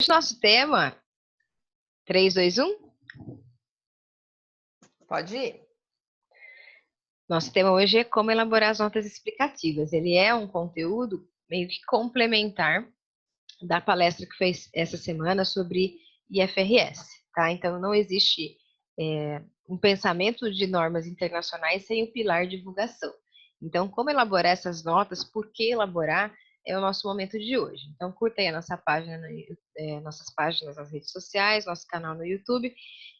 Nosso tema, 3, 2, 1. Pode ir. Nosso tema hoje é como elaborar as notas explicativas. Ele é um conteúdo meio que complementar da palestra que fez essa semana sobre IFRS, tá? Então, não existe um pensamento de normas internacionais sem o pilar divulgação. Então, como elaborar essas notas, por que elaborar, é o nosso momento de hoje. Então, curta aí a nossa página, nossas páginas nas redes sociais, nosso canal no YouTube,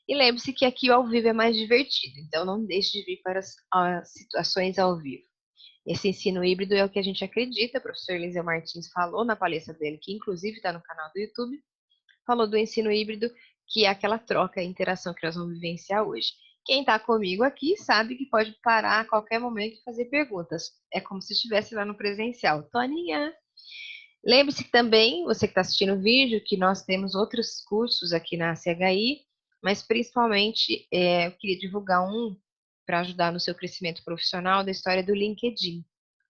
e lembre-se que aqui o ao vivo é mais divertido, então não deixe de vir para as situações ao vivo. Esse ensino híbrido é o que a gente acredita, o professor Eliseu Martins falou na palestra dele, que inclusive está no canal do YouTube, falou do ensino híbrido, que é aquela troca e interação que nós vamos vivenciar hoje. Quem está comigo aqui sabe que pode parar a qualquer momento e fazer perguntas. É como se estivesse lá no presencial. Toninha! Lembre-se também, você que está assistindo o vídeo, que nós temos outros cursos aqui na CHI, mas principalmente eu queria divulgar um para ajudar no seu crescimento profissional da história do LinkedIn.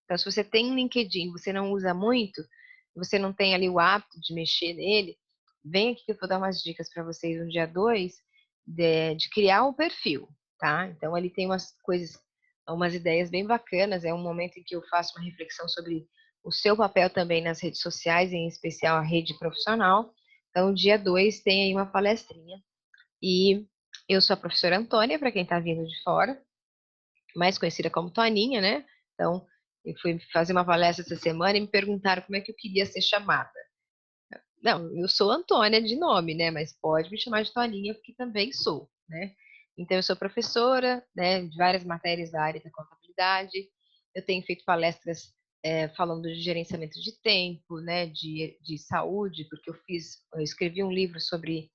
Então, se você tem um LinkedIn, você não usa muito, você não tem ali o hábito de mexer nele, vem aqui que eu vou dar umas dicas para vocês no dia 2 de criar um perfil, tá? Então, ele tem umas coisas, umas ideias bem bacanas, é um momento em que eu faço uma reflexão sobre o seu papel também nas redes sociais, em especial a rede profissional. Então, dia 2 tem aí uma palestrinha. E eu sou a professora Antônia, para quem está vindo de fora, mais conhecida como Toninha, né? Então, eu fui fazer uma palestra essa semana e me perguntaram como é que eu queria ser chamada. Não, eu sou Antônia de nome, né? Mas pode me chamar de Toninha, porque também sou, né? Então, eu sou professora, né, de várias matérias da área da contabilidade. Eu tenho feito palestras falando de gerenciamento de tempo, né, de saúde, porque eu escrevi um livro sobre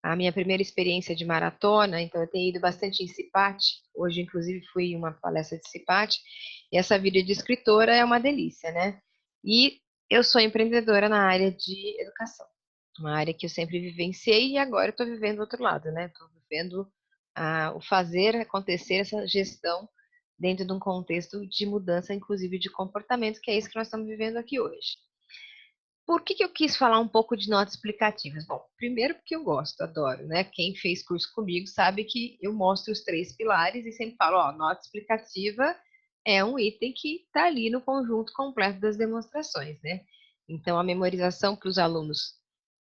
a minha primeira experiência de maratona, então eu tenho ido bastante em CIPAT, hoje inclusive fui em uma palestra de CIPAT, e essa vida de escritora é uma delícia, né? E eu sou empreendedora na área de educação, uma área que eu sempre vivenciei e agora estou vivendo do outro lado, né? Estou vivendo o fazer acontecer essa gestão dentro de um contexto de mudança, inclusive de comportamento, que é isso que nós estamos vivendo aqui hoje. Por que eu quis falar um pouco de notas explicativas? Bom, primeiro porque eu gosto, adoro, né? Quem fez curso comigo sabe que eu mostro os 3 pilares e sempre falo, ó, nota explicativa é um item que está ali no conjunto completo das demonstrações, né? Então, a memorização para os alunos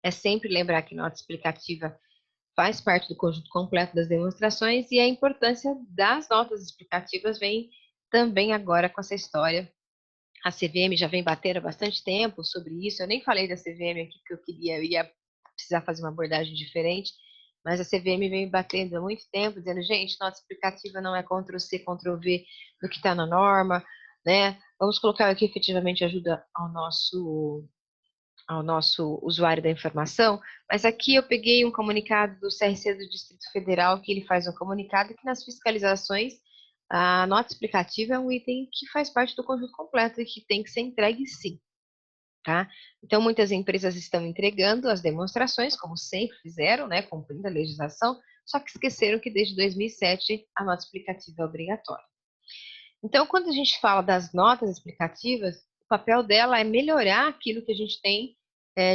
é sempre lembrar que nota explicativa faz parte do conjunto completo das demonstrações e a importância das notas explicativas vem também agora com essa história. A CVM já vem batendo há bastante tempo sobre isso. Eu nem falei da CVM aqui, porque eu ia precisar fazer uma abordagem diferente, mas a CVM vem batendo há muito tempo, dizendo, gente, nota explicativa não é Ctrl+C, Ctrl+V do que está na norma, né? Vamos colocar aqui efetivamente ajuda ao nosso usuário da informação, mas aqui eu peguei um comunicado do CRC do Distrito Federal, que ele faz um comunicado que nas fiscalizações a nota explicativa é um item que faz parte do conjunto completo e que tem que ser entregue sim, tá? Então, muitas empresas estão entregando as demonstrações, como sempre fizeram, né, cumprindo a legislação, só que esqueceram que desde 2007 a nota explicativa é obrigatória. Então, quando a gente fala das notas explicativas, o papel dela é melhorar aquilo que a gente tem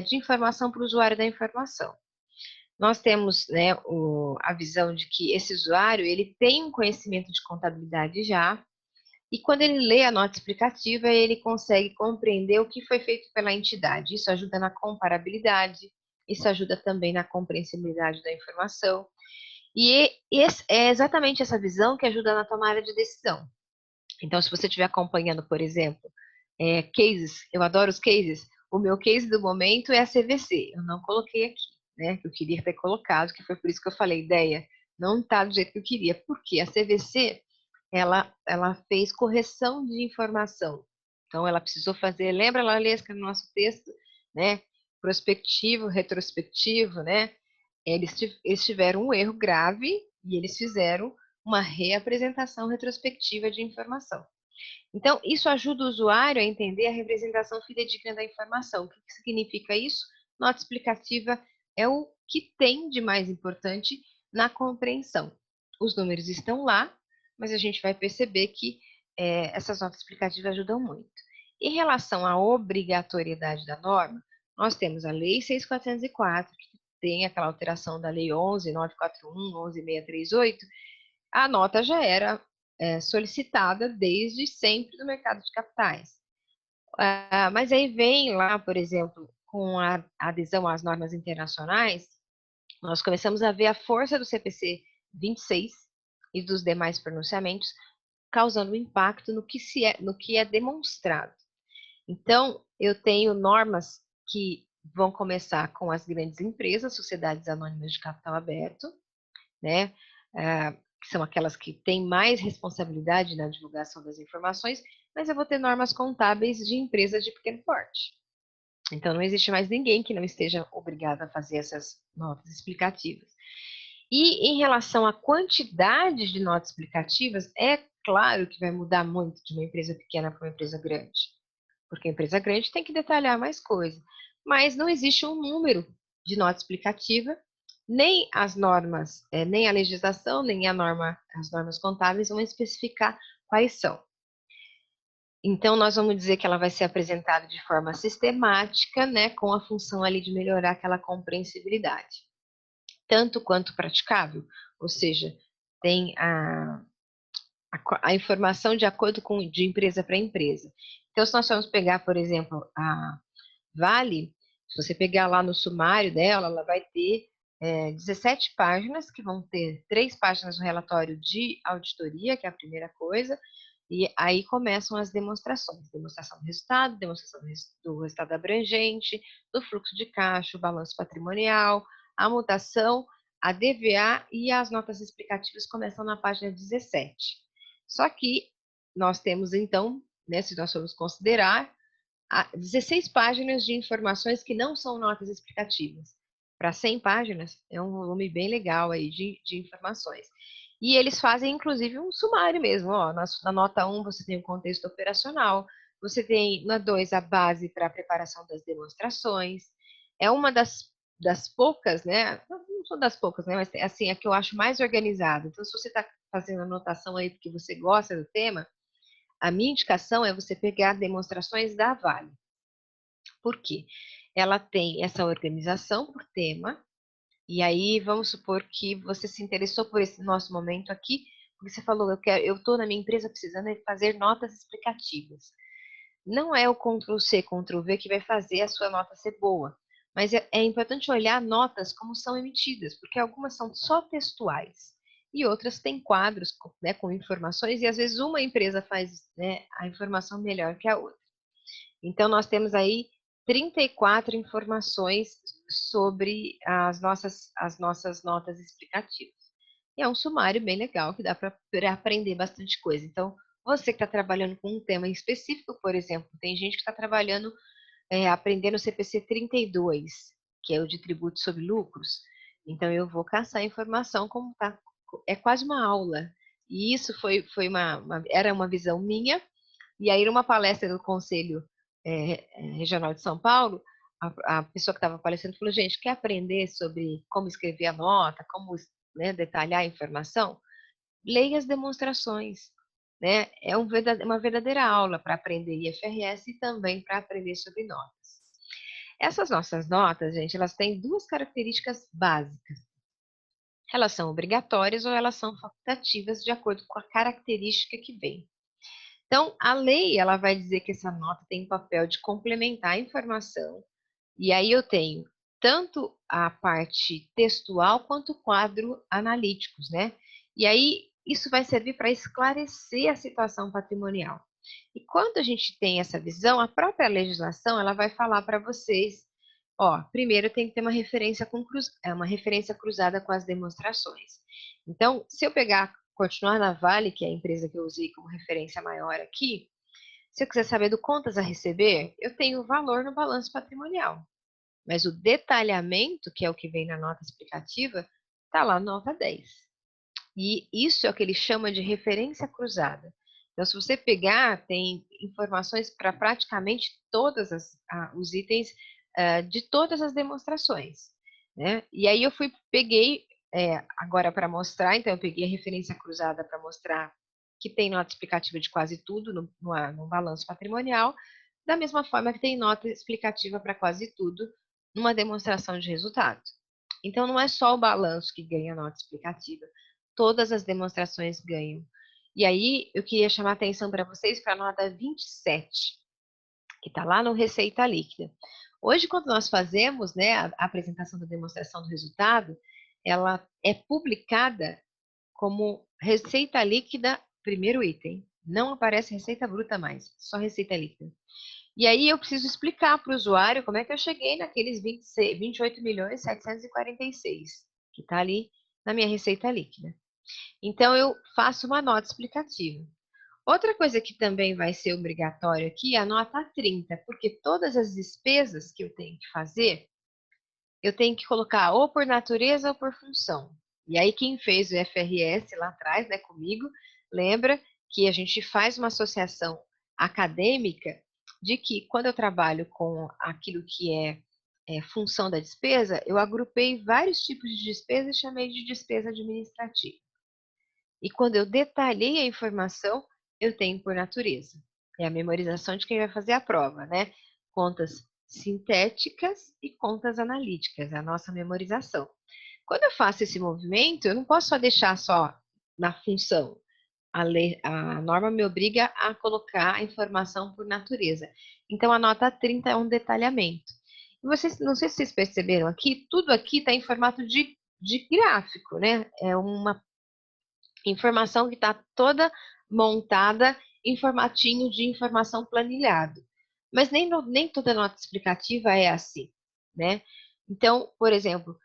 de informação para o usuário da informação. Nós temos, né, a visão de que esse usuário ele tem um conhecimento de contabilidade já, e quando ele lê a nota explicativa, ele consegue compreender o que foi feito pela entidade. Isso ajuda na comparabilidade, isso ajuda também na compreensibilidade da informação. E é exatamente essa visão que ajuda na tomada de decisão. Então, se você estiver acompanhando, por exemplo, cases, eu adoro os cases, o meu case do momento é a CVC, eu não coloquei aqui, né, que eu queria ter colocado, que foi por isso que eu falei, ideia, não está do jeito que eu queria, porque a CVC, ela fez correção de informação, então ela precisou fazer, lembra, Lalesca, no nosso texto, né, prospectivo, retrospectivo, né, eles tiveram um erro grave e eles fizeram uma reapresentação retrospectiva de informação. Então, isso ajuda o usuário a entender a representação fidedigna da informação. O que significa isso? Nota explicativa é o que tem de mais importante na compreensão. Os números estão lá, mas a gente vai perceber que essas notas explicativas ajudam muito. Em relação à obrigatoriedade da norma, nós temos a Lei 6.404, que tem aquela alteração da Lei 11.941, 11.638, a nota já era solicitada desde sempre no mercado de capitais. Mas aí vem lá, por exemplo, com a adesão às normas internacionais, nós começamos a ver a força do CPC 26 e dos demais pronunciamentos causando impacto no que é demonstrado. Então, eu tenho normas que vão começar com as grandes empresas, sociedades anônimas de capital aberto, né? Que são aquelas que têm mais responsabilidade na divulgação das informações, mas eu vou ter normas contábeis de empresas de pequeno porte. Então, não existe mais ninguém que não esteja obrigado a fazer essas notas explicativas. E em relação à quantidade de notas explicativas, é claro que vai mudar muito de uma empresa pequena para uma empresa grande, porque a empresa grande tem que detalhar mais coisa, mas não existe um número de nota explicativa, nem as normas, nem a legislação, nem as normas contábeis vão especificar quais são. Então, nós vamos dizer que ela vai ser apresentada de forma sistemática, né, com a função ali de melhorar aquela compreensibilidade, tanto quanto praticável, ou seja, tem a informação de acordo com de empresa para empresa. Então, se nós formos pegar, por exemplo, a Vale, se você pegar lá no sumário dela, ela vai ter 17 páginas, que vão ter 3 páginas no relatório de auditoria, que é a primeira coisa, e aí começam as demonstrações. Demonstração do resultado, demonstração do resultado abrangente, do fluxo de caixa, o balanço patrimonial, a mutação, a DVA e as notas explicativas começam na página 17. Só que nós temos, então, né, se nós formos considerar, 16 páginas de informações que não são notas explicativas. Para 100 páginas, é um volume bem legal aí de informações. E eles fazem, inclusive, um sumário mesmo. Ó, na nota 1, você tem o contexto operacional, você tem na 2 a base para a preparação das demonstrações. É uma das poucas, né? Não são das poucas, né? Mas assim, é que eu acho mais organizada. Então, se você está fazendo anotação aí porque você gosta do tema, a minha indicação é você pegar demonstrações da Vale. Por quê? Ela tem essa organização por tema, e aí vamos supor que você se interessou por esse nosso momento aqui, porque você falou, eu estou na minha empresa precisando fazer notas explicativas. Não é o Ctrl+C, Ctrl+V que vai fazer a sua nota ser boa, mas é importante olhar notas como são emitidas, porque algumas são só textuais e outras têm quadros, né, com informações, e às vezes uma empresa faz, né, a informação melhor que a outra. Então, nós temos aí 34 informações sobre as nossas notas explicativas. E é um sumário bem legal, que dá para aprender bastante coisa. Então, você que está trabalhando com um tema específico, por exemplo, tem gente que está trabalhando, aprendendo o CPC 32, que é o de tributo sobre lucros. Então, eu vou caçar informação como tá, é quase uma aula. E isso era uma visão minha, e aí, numa palestra do Conselho Regional de São Paulo, a pessoa que estava palestrando falou, gente, quer aprender sobre como escrever a nota, como, né, detalhar a informação? Leia as demonstrações. Né? É uma verdadeira aula para aprender IFRS e também para aprender sobre notas. Essas nossas notas, gente, elas têm duas características básicas. Elas são obrigatórias ou elas são facultativas de acordo com a característica que vem. Então, a lei, ela vai dizer que essa nota tem o papel de complementar a informação, e aí eu tenho tanto a parte textual quanto o quadro analíticos, né? E aí, isso vai servir para esclarecer a situação patrimonial. E quando a gente tem essa visão, a própria legislação, ela vai falar para vocês, ó, primeiro tem que ter uma referência cruzada com as demonstrações. Então, se eu continuar na Vale, que é a empresa que eu usei como referência maior aqui, se eu quiser saber do contas a receber, eu tenho o valor no balanço patrimonial. Mas o detalhamento, que é o que vem na nota explicativa, está lá na nota 10. E isso é o que ele chama de referência cruzada. Então, se você pegar, tem informações para praticamente todos os itens de todas as demonstrações. Né? E aí eu peguei agora para mostrar, então eu peguei a referência cruzada para mostrar que tem nota explicativa de quase tudo no balanço patrimonial, da mesma forma que tem nota explicativa para quase tudo numa demonstração de resultado. Então, não é só o balanço que ganha nota explicativa, todas as demonstrações ganham. E aí, eu queria chamar a atenção para vocês para a nota 27, que está lá no Receita Líquida. Hoje, quando nós fazemos, né, a apresentação da demonstração do resultado, ela é publicada como receita líquida, primeiro item. Não aparece receita bruta mais, só receita líquida. E aí eu preciso explicar para o usuário como é que eu cheguei naqueles 28.746.000, que está ali na minha receita líquida. Então, eu faço uma nota explicativa. Outra coisa que também vai ser obrigatório aqui é a nota 30, porque todas as despesas que eu tenho que fazer, eu tenho que colocar ou por natureza ou por função. E aí, quem fez o FRS lá atrás, né, comigo, lembra que a gente faz uma associação acadêmica de que quando eu trabalho com aquilo que é função da despesa, eu agrupei vários tipos de despesa e chamei de despesa administrativa. E quando eu detalhei a informação, eu tenho por natureza. É a memorização de quem vai fazer a prova, né? Contas sintéticas e contas analíticas, é a nossa memorização. Quando eu faço esse movimento, eu não posso só deixar só na função. A norma me obriga a colocar a informação por natureza. Então, a nota 30 é um detalhamento. E vocês, não sei se vocês perceberam aqui, tudo aqui está em formato de gráfico, né? É uma informação que está toda montada em formatinho de informação planilhado. Mas nem toda nota explicativa é assim, né? Então, por exemplo,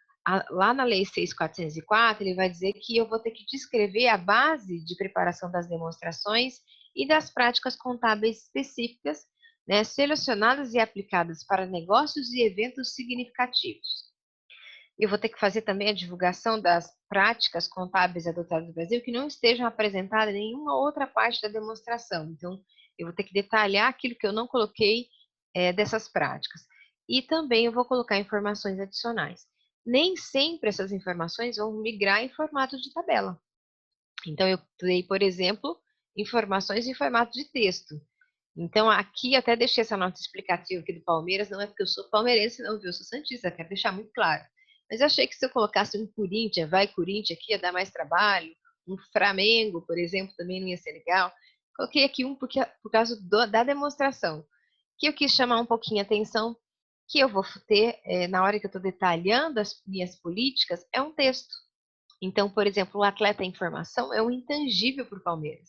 lá na Lei 6.404, ele vai dizer que eu vou ter que descrever a base de preparação das demonstrações e das práticas contábeis específicas, né, selecionadas e aplicadas para negócios e eventos significativos. Eu vou ter que fazer também a divulgação das práticas contábeis adotadas no Brasil que não estejam apresentadas em nenhuma outra parte da demonstração. Então, eu vou ter que detalhar aquilo que eu não coloquei dessas práticas. E também eu vou colocar informações adicionais. Nem sempre essas informações vão migrar em formato de tabela. Então, eu dei, por exemplo, informações em formato de texto. Então, aqui até deixei essa nota explicativa aqui do Palmeiras, não é porque eu sou palmeirense, não, viu? Eu sou santista, quero deixar muito claro. Mas eu achei que se eu colocasse um Corinthians, vai Corinthians aqui, ia dar mais trabalho. Um Flamengo, por exemplo, também não ia ser legal. Coloquei aqui um por causa da demonstração, que eu quis chamar um pouquinho a atenção, que eu vou ter, na hora que eu estou detalhando as minhas políticas, é um texto. Então, por exemplo, o atleta em formação é um intangível para o Palmeiras,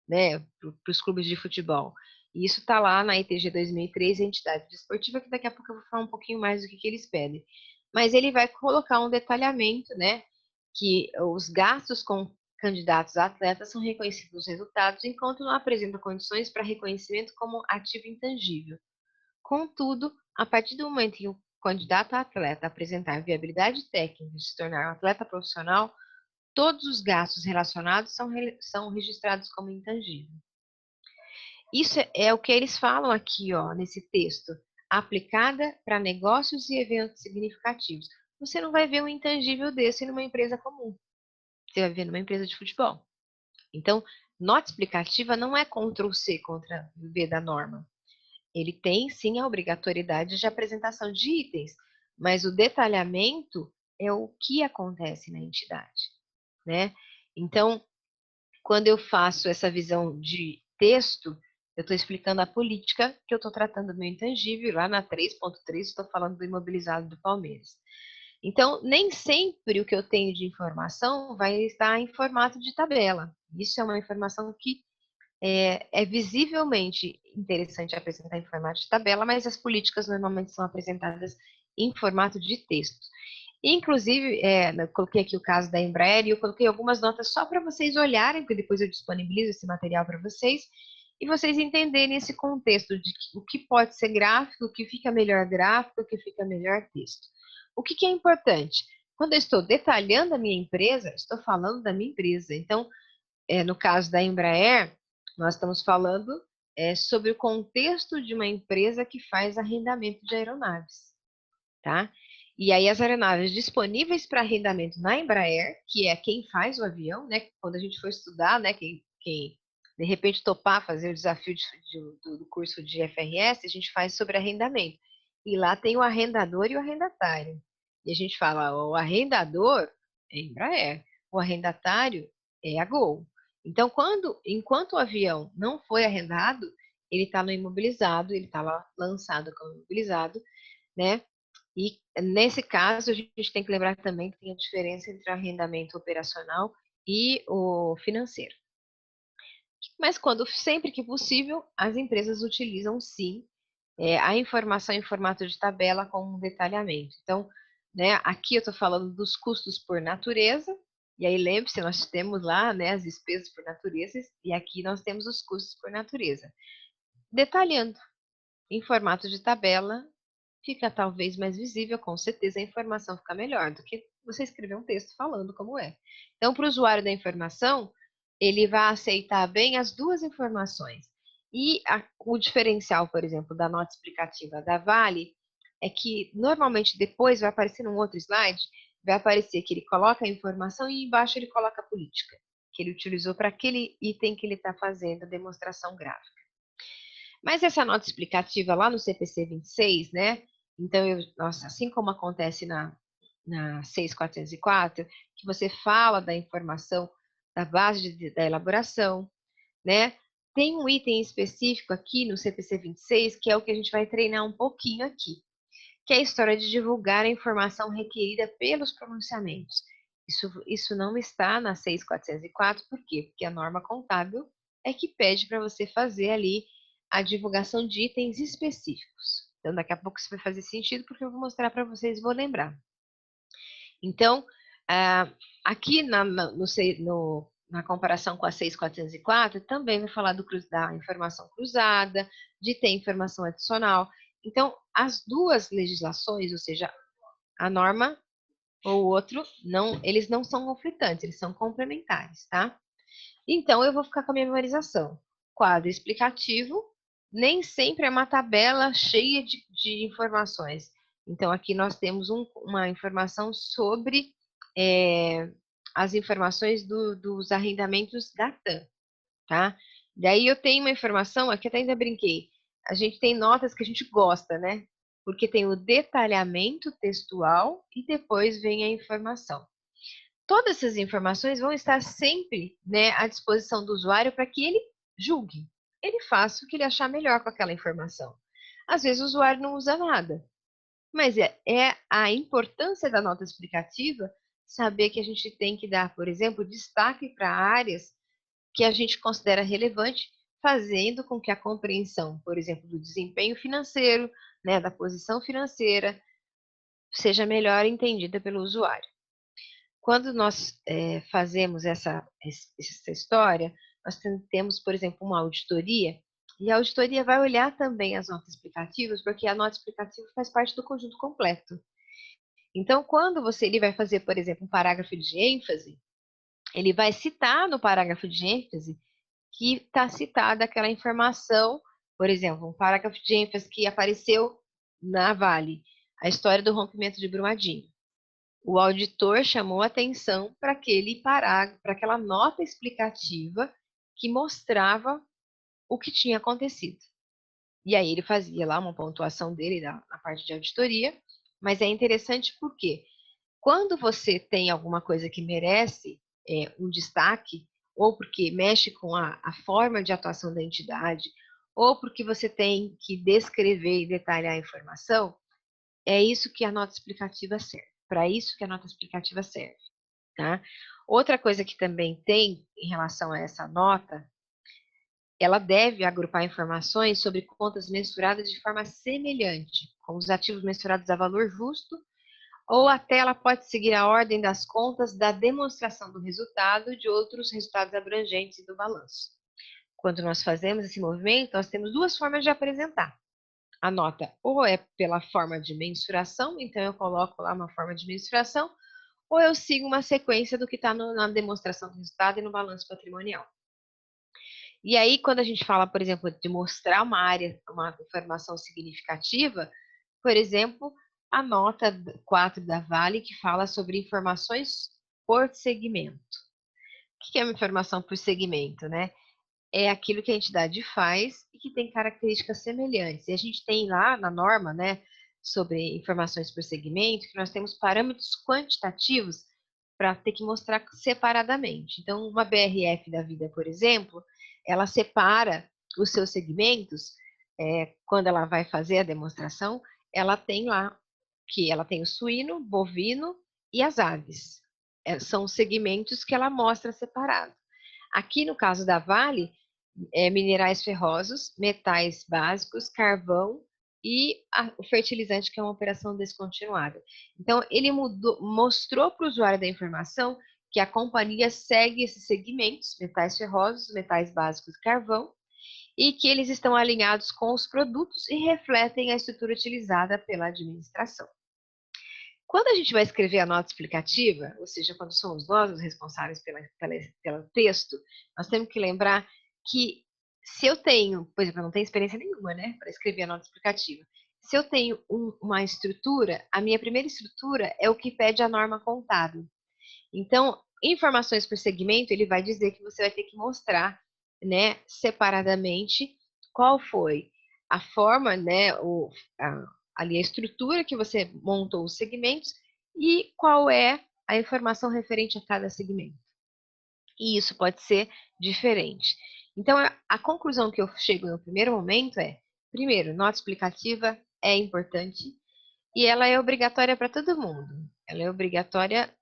né, para os clubes de futebol. E isso está lá na ITG 2003, a entidade desportiva, que daqui a pouco eu vou falar um pouquinho mais do que eles pedem. Mas ele vai colocar um detalhamento, né, que os gastos com candidatos a atletas são reconhecidos nos resultados, enquanto não apresenta condições para reconhecimento como ativo intangível. Contudo, a partir do momento em que o candidato a atleta apresentar viabilidade técnica de se tornar um atleta profissional, todos os gastos relacionados são registrados como intangível. Isso é o que eles falam aqui, ó, nesse texto, aplicada para negócios e eventos significativos. Você não vai ver um intangível desse numa empresa comum. Você vai ver numa empresa de futebol. Então, nota explicativa não é Ctrl+C, Ctrl+V da norma. Ele tem, sim, a obrigatoriedade de apresentação de itens, mas o detalhamento é o que acontece na entidade, né? Então, quando eu faço essa visão de texto, eu estou explicando a política que eu estou tratando do meu intangível, lá na 3.3 estou falando do imobilizado do Palmeiras. Então, nem sempre o que eu tenho de informação vai estar em formato de tabela. Isso é uma informação que é visivelmente interessante apresentar em formato de tabela, mas as políticas normalmente são apresentadas em formato de texto. Inclusive, eu coloquei aqui o caso da Embraer e eu coloquei algumas notas só para vocês olharem, porque depois eu disponibilizo esse material para vocês, e vocês entenderem esse contexto de o que pode ser gráfico, o que fica melhor gráfico, o que fica melhor texto. O que é importante? Quando eu estou detalhando a minha empresa, estou falando da minha empresa. Então, no caso da Embraer, nós estamos falando sobre o contexto de uma empresa que faz arrendamento de aeronaves, tá? E aí as aeronaves disponíveis para arrendamento na Embraer, que é quem faz o avião, né? Quando a gente for estudar, né? Quem de repente topar fazer o desafio do curso de FRS, a gente faz sobre arrendamento. E lá tem o arrendador e o arrendatário. E a gente fala, o arrendador é Embraer, o arrendatário é a Gol. Então, enquanto o avião não foi arrendado, ele está no imobilizado, ele está lá lançado como imobilizado, né? E nesse caso, a gente tem que lembrar também que tem a diferença entre o arrendamento operacional e o financeiro. Mas sempre que possível, as empresas utilizam sim a informação em formato de tabela com um detalhamento. Então, né, aqui eu estou falando dos custos por natureza, e aí lembre-se, nós temos lá, né, as despesas por natureza, e aqui nós temos os custos por natureza. Detalhando em formato de tabela, fica talvez mais visível, com certeza a informação fica melhor do que você escrever um texto falando como é. Então, para o usuário da informação, ele vai aceitar bem as duas informações. E o diferencial, por exemplo, da nota explicativa da Vale é que normalmente depois vai aparecer num outro slide, vai aparecer que ele coloca a informação e embaixo ele coloca a política que ele utilizou para aquele item que ele está fazendo a demonstração gráfica. Mas essa nota explicativa lá no CPC 26, né? Então, nossa, assim como acontece na 6404, que você fala da informação da base da elaboração, né? Tem um item específico aqui no CPC 26, que é o que a gente vai treinar um pouquinho aqui, que é a história de divulgar a informação requerida pelos pronunciamentos. Isso não está na 6404, por quê? Porque a norma contábil é que pede para você fazer ali a divulgação de itens específicos. Então, daqui a pouco isso vai fazer sentido, porque eu vou mostrar para vocês e vou lembrar. Então, aqui na comparação com a 6404, também vai falar da informação cruzada, de ter informação adicional. Então, as duas legislações, ou seja, a norma ou o outro, eles não são conflitantes, eles são complementares, tá? Então, eu vou ficar com a memorização. Quadro explicativo, nem sempre é uma tabela cheia de informações. Então, aqui nós temos uma informação sobre as informações dos arrendamentos da TAM, tá? Daí eu tenho uma informação, aqui até ainda brinquei, a gente tem notas que a gente gosta, né? Porque tem o detalhamento textual e depois vem a informação. Todas essas informações vão estar sempre, né, à disposição do usuário para que ele julgue. Ele faça o que ele achar melhor com aquela informação. Às vezes o usuário não usa nada, mas é a importância da nota explicativa saber que a gente tem que dar, por exemplo, destaque para áreas que a gente considera relevante, fazendo com que a compreensão, por exemplo, do desempenho financeiro, né, da posição financeira, seja melhor entendida pelo usuário. Quando nós fazemos essa história, nós temos, por exemplo, uma auditoria, e a auditoria vai olhar também as notas explicativas, porque a nota explicativa faz parte do conjunto completo. Então, quando ele vai fazer, por exemplo, um parágrafo de ênfase, ele vai citar no parágrafo de ênfase que está citada aquela informação, por exemplo, um parágrafo de ênfase que apareceu na Vale, a história do rompimento de Brumadinho. O auditor chamou atenção para aquele parágrafo, para aquela nota explicativa que mostrava o que tinha acontecido. E aí ele fazia lá uma pontuação dele na parte de auditoria, mas é interessante porque quando você tem alguma coisa que merece um destaque, ou porque mexe com a forma de atuação da entidade, ou porque você tem que descrever e detalhar a informação, é isso que a nota explicativa serve. Para isso que a nota explicativa serve, tá? Outra coisa que também tem em relação a essa nota, ela deve agrupar informações sobre contas mensuradas de forma semelhante, com os ativos mensurados a valor justo, ou até ela pode seguir a ordem das contas da demonstração do resultado de outros resultados abrangentes do balanço. Quando nós fazemos esse movimento, nós temos duas formas de apresentar. A nota ou é pela forma de mensuração, então eu coloco lá uma forma de mensuração, ou eu sigo uma sequência do que está na demonstração do resultado e no balanço patrimonial. E aí, quando a gente fala, por exemplo, de mostrar uma área, uma informação significativa, por exemplo, a nota 4 da Vale, que fala sobre informações por segmento. O que é uma informação por segmento, né? é aquilo que a entidade faz e que tem características semelhantes. E a gente tem lá na norma, né, sobre informações por segmento, que nós temos parâmetros quantitativos para ter que mostrar separadamente. Então, uma BRF da vida, por exemplo, ela separa os seus segmentos, quando ela vai fazer a demonstração, ela tem lá que ela tem o suíno, bovino e as aves. São segmentos que ela mostra separado. Aqui no caso da Vale, minerais ferrosos, metais básicos, carvão e o fertilizante, que é uma operação descontinuada. Então, ele mostrou para o usuário da informação que a companhia segue esses segmentos, metais ferrosos, metais básicos e carvão, e que eles estão alinhados com os produtos e refletem a estrutura utilizada pela administração. Quando a gente vai escrever a nota explicativa, ou seja, quando somos nós os responsáveis pelo texto, nós temos que lembrar que se eu tenho, por exemplo, eu não tenho experiência nenhuma, né, para escrever a nota explicativa. Se eu tenho uma estrutura, a minha primeira estrutura é o que pede a norma contábil. Então, informações por segmento, ele vai dizer que você vai ter que mostrar, né, separadamente qual foi a forma, né, ali a estrutura que você montou os segmentos e qual é a informação referente a cada segmento. E isso pode ser diferente. Então, a conclusão que eu chego no primeiro momento é, primeiro, nota explicativa é importante e ela é obrigatória para todo mundo. Ela é obrigatória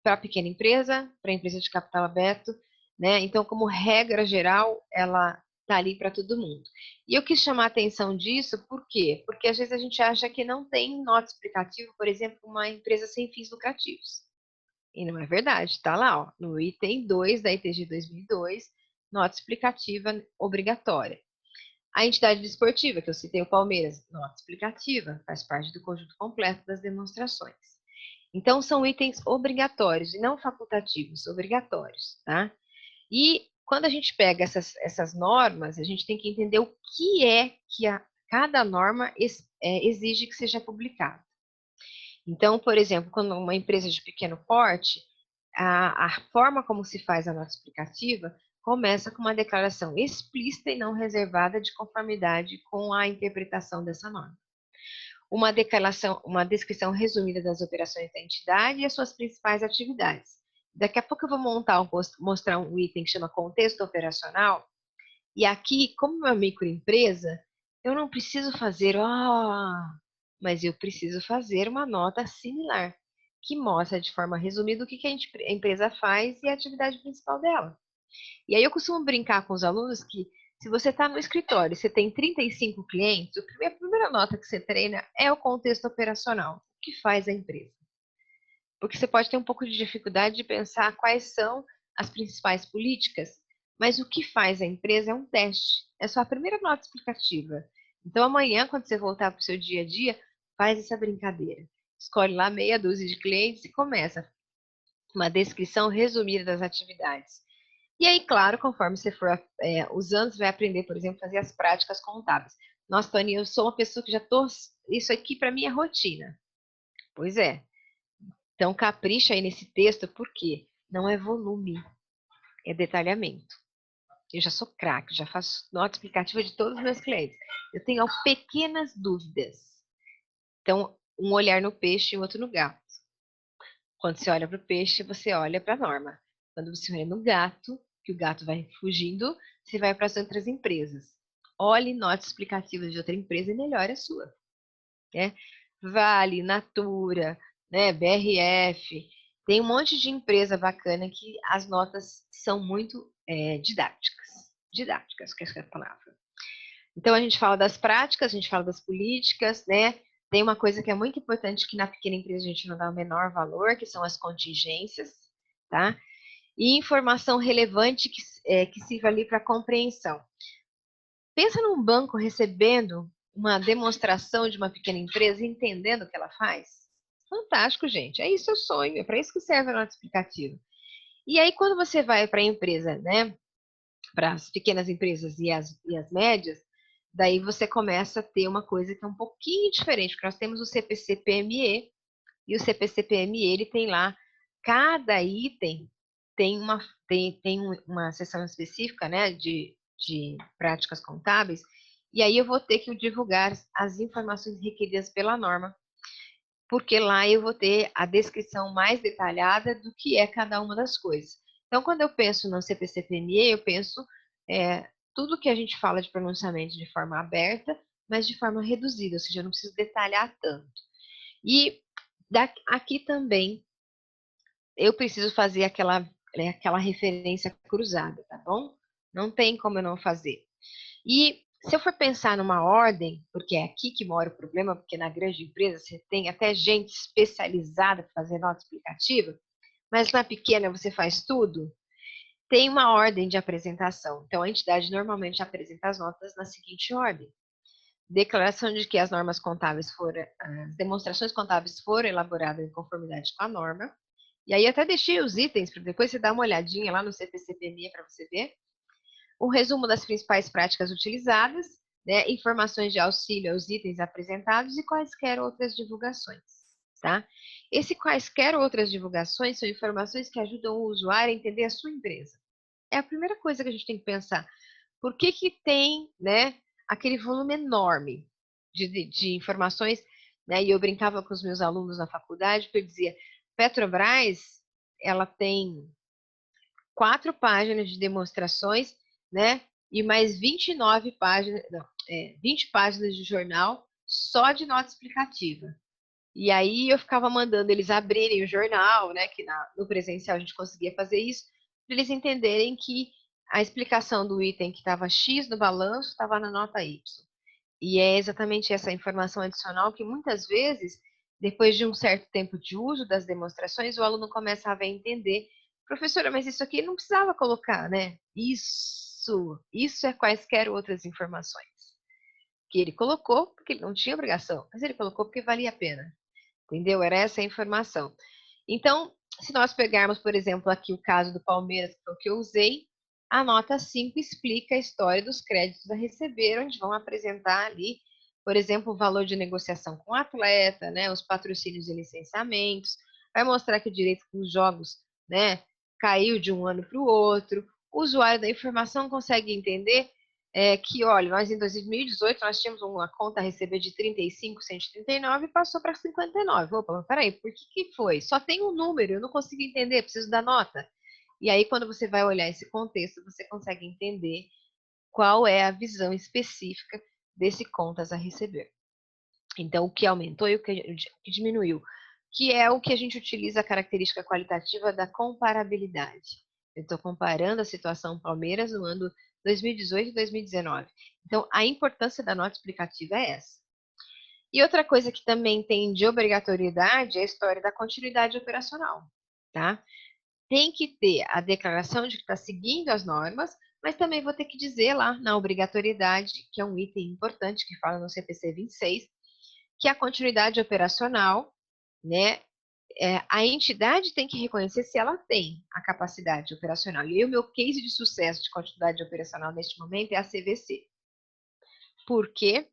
para a pequena empresa, para a empresa de capital aberto, né? Então, como regra geral, ela está ali para todo mundo. E eu quis chamar a atenção disso, por quê? Porque às vezes a gente acha que não tem nota explicativa, por exemplo, uma empresa sem fins lucrativos. E não é verdade, está lá, ó, no item 2 da ITG 2002, nota explicativa obrigatória. A entidade desportiva, que eu citei o Palmeiras, nota explicativa, faz parte do conjunto completo das demonstrações. Então, são itens obrigatórios e não facultativos, obrigatórios, tá? E quando a gente pega essas normas, a gente tem que entender o que é que cada norma exige que seja publicado. Então, por exemplo, quando uma empresa de pequeno porte, a forma como se faz a nota explicativa começa com uma declaração explícita e não reservada de conformidade com a interpretação dessa norma. Uma descrição resumida das operações da entidade e as suas principais atividades. Daqui a pouco eu vou mostrar um item que chama contexto operacional, e aqui, como uma microempresa, eu não preciso fazer, mas eu preciso fazer uma nota similar, que mostra de forma resumida o que a empresa faz e a atividade principal dela. E aí eu costumo brincar com os alunos que se você está no escritório e você tem 35 clientes, a primeira nota que você treina é o contexto operacional. O que faz a empresa? Porque você pode ter um pouco de dificuldade de pensar quais são as principais políticas, mas o que faz a empresa é um teste. É só a primeira nota explicativa. Então, amanhã, quando você voltar para o seu dia a dia, faz essa brincadeira. Escolhe lá meia dúzia de clientes e começa uma descrição resumida das atividades. E aí, claro, conforme você for usando, você vai aprender, por exemplo, a fazer as práticas contábeis. Nossa, Tony, eu sou uma pessoa que já tô. Isso aqui para mim é rotina. Pois é. Então, capricha aí nesse texto, porque não é volume, é detalhamento. Eu já sou craque, já faço nota explicativa de todos os meus clientes. Eu tenho pequenas dúvidas. Então, um olhar no peixe e o outro no gato. Quando você olha para o peixe, você olha para a norma. Quando você olha no gato, que o gato vai fugindo, você vai para as outras empresas. Olhe notas explicativas de outra empresa e melhore a sua. Né? Vale, Natura, né, BRF, tem um monte de empresa bacana que as notas são muito didáticas. Didáticas, que é a palavra. Então, a gente fala das práticas, a gente fala das políticas, né? Tem uma coisa que é muito importante que na pequena empresa a gente não dá o menor valor, que são as contingências, tá? E informação relevante que sirva ali para compreensão. Pensa num banco recebendo uma demonstração de uma pequena empresa, entendendo o que ela faz. Fantástico, gente. É isso o sonho, é para isso que serve a nota explicativa. E aí, quando você vai para a empresa, né, para as pequenas empresas e as médias, daí você começa a ter uma coisa que é um pouquinho diferente, porque nós temos o CPC-PME, e o CPC-PME, ele tem lá, cada item tem uma seção específica, né, de práticas contábeis, e aí eu vou ter que divulgar as informações requeridas pela norma, porque lá eu vou ter a descrição mais detalhada do que é cada uma das coisas. Então, quando eu penso no CPC-PME, eu penso tudo que a gente fala de pronunciamento de forma aberta, mas de forma reduzida, ou seja, eu não preciso detalhar tanto. E aqui também eu preciso fazer aquela referência cruzada, tá bom? Não tem como eu não fazer. E se eu for pensar numa ordem, porque é aqui que mora o problema, porque na grande empresa você tem até gente especializada para fazer nota explicativa, mas na pequena você faz tudo, tem uma ordem de apresentação. Então, a entidade normalmente apresenta as notas na seguinte ordem: declaração de que as normas contábeis foram, as demonstrações contábeis foram elaboradas em conformidade com a norma. E aí até deixei os itens para depois você dar uma olhadinha lá no CPC-PME para você ver. Um resumo das principais práticas utilizadas, né, informações de auxílio aos itens apresentados e quaisquer outras divulgações, tá? Esse quaisquer outras divulgações são informações que ajudam o usuário a entender a sua empresa. É a primeira coisa que a gente tem que pensar. Por que que tem, né, aquele volume enorme de informações, né? E eu brincava com os meus alunos na faculdade, porque eu dizia, Petrobras, ela tem 4 páginas de demonstrações, né? E mais 29 páginas, não, 20 páginas de jornal só de nota explicativa. E aí eu ficava mandando eles abrirem o jornal, né? Que no presencial a gente conseguia fazer isso, para eles entenderem que a explicação do item que estava X no balanço estava na nota Y. E é exatamente essa informação adicional que muitas vezes, depois de um certo tempo de uso das demonstrações, o aluno começa a entender, professora, mas isso aqui não precisava colocar, né? Isso é quaisquer outras informações. Que ele colocou porque ele não tinha obrigação, mas ele colocou porque valia a pena. Entendeu? Era essa a informação. Então, se nós pegarmos, por exemplo, aqui o caso do Palmeiras, que foi o que eu usei, a nota 5 explica a história dos créditos a receber, onde vão apresentar ali, por exemplo, o valor de negociação com o atleta, né, os patrocínios e licenciamentos, vai mostrar que o direito com os jogos, né, caiu de um ano para o outro. O usuário da informação consegue entender que, olha, nós em 2018 nós tínhamos uma conta a receber de 35.139 e passou para 59. Opa, mas peraí, por que foi? Só tem um número, eu não consigo entender, preciso da nota. E aí, quando você vai olhar esse contexto, você consegue entender qual é a visão específica desse contas a receber. Então, o que aumentou e o que diminuiu, que é o que a gente utiliza a característica qualitativa da comparabilidade. Eu estou comparando a situação Palmeiras no ano 2018 e 2019. Então, a importância da nota explicativa é essa. E outra coisa que também tem de obrigatoriedade é a história da continuidade operacional, tá? Tem que ter a declaração de que está seguindo as normas, mas também vou ter que dizer lá na obrigatoriedade, que é um item importante que fala no CPC 26, que a continuidade operacional, né, a entidade tem que reconhecer se ela tem a capacidade operacional. E aí, o meu case de sucesso de continuidade operacional neste momento é a CVC. Por quê?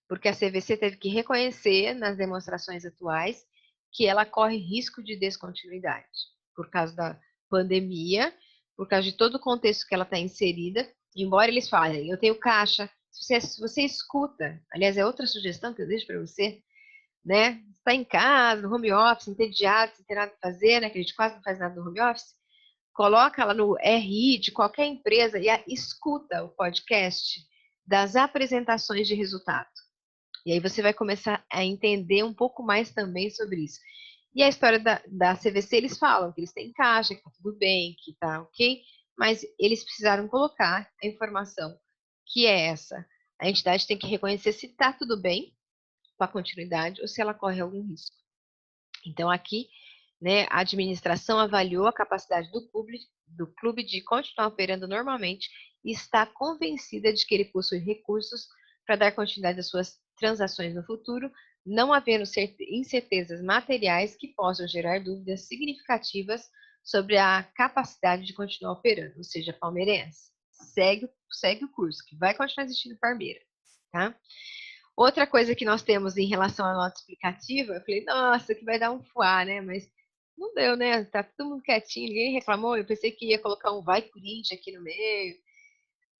Porque a CVC teve que reconhecer nas demonstrações atuais que ela corre risco de descontinuidade por causa da pandemia, por causa de todo o contexto que ela está inserida. Embora eles falem, eu tenho caixa, se você escuta, aliás, é outra sugestão que eu deixo para você, né? Está em casa, no home office, entediado, sem ter nada para fazer, né? Que a gente quase não faz nada no home office. Coloca lá no RI de qualquer empresa e escuta o podcast das apresentações de resultado. E aí você vai começar a entender um pouco mais também sobre isso. E a história da CVC, eles falam que eles têm caixa, que tá tudo bem, que tá ok, mas eles precisaram colocar a informação que é essa. A entidade tem que reconhecer se está tudo bem com a continuidade ou se ela corre algum risco. Então, aqui, né, a administração avaliou a capacidade do clube de continuar operando normalmente e está convencida de que ele possui recursos para dar continuidade às suas transações no futuro, não havendo incertezas materiais que possam gerar dúvidas significativas sobre a capacidade de continuar operando, ou seja, palmeirense. Segue o curso, que vai continuar existindo Palmeira, tá? Outra coisa que nós temos em relação à nota explicativa, eu falei, nossa, que vai dar um fuá, né? Mas não deu, né? Tá todo mundo quietinho, ninguém reclamou. Eu pensei que ia colocar um vai Corinthians aqui no meio.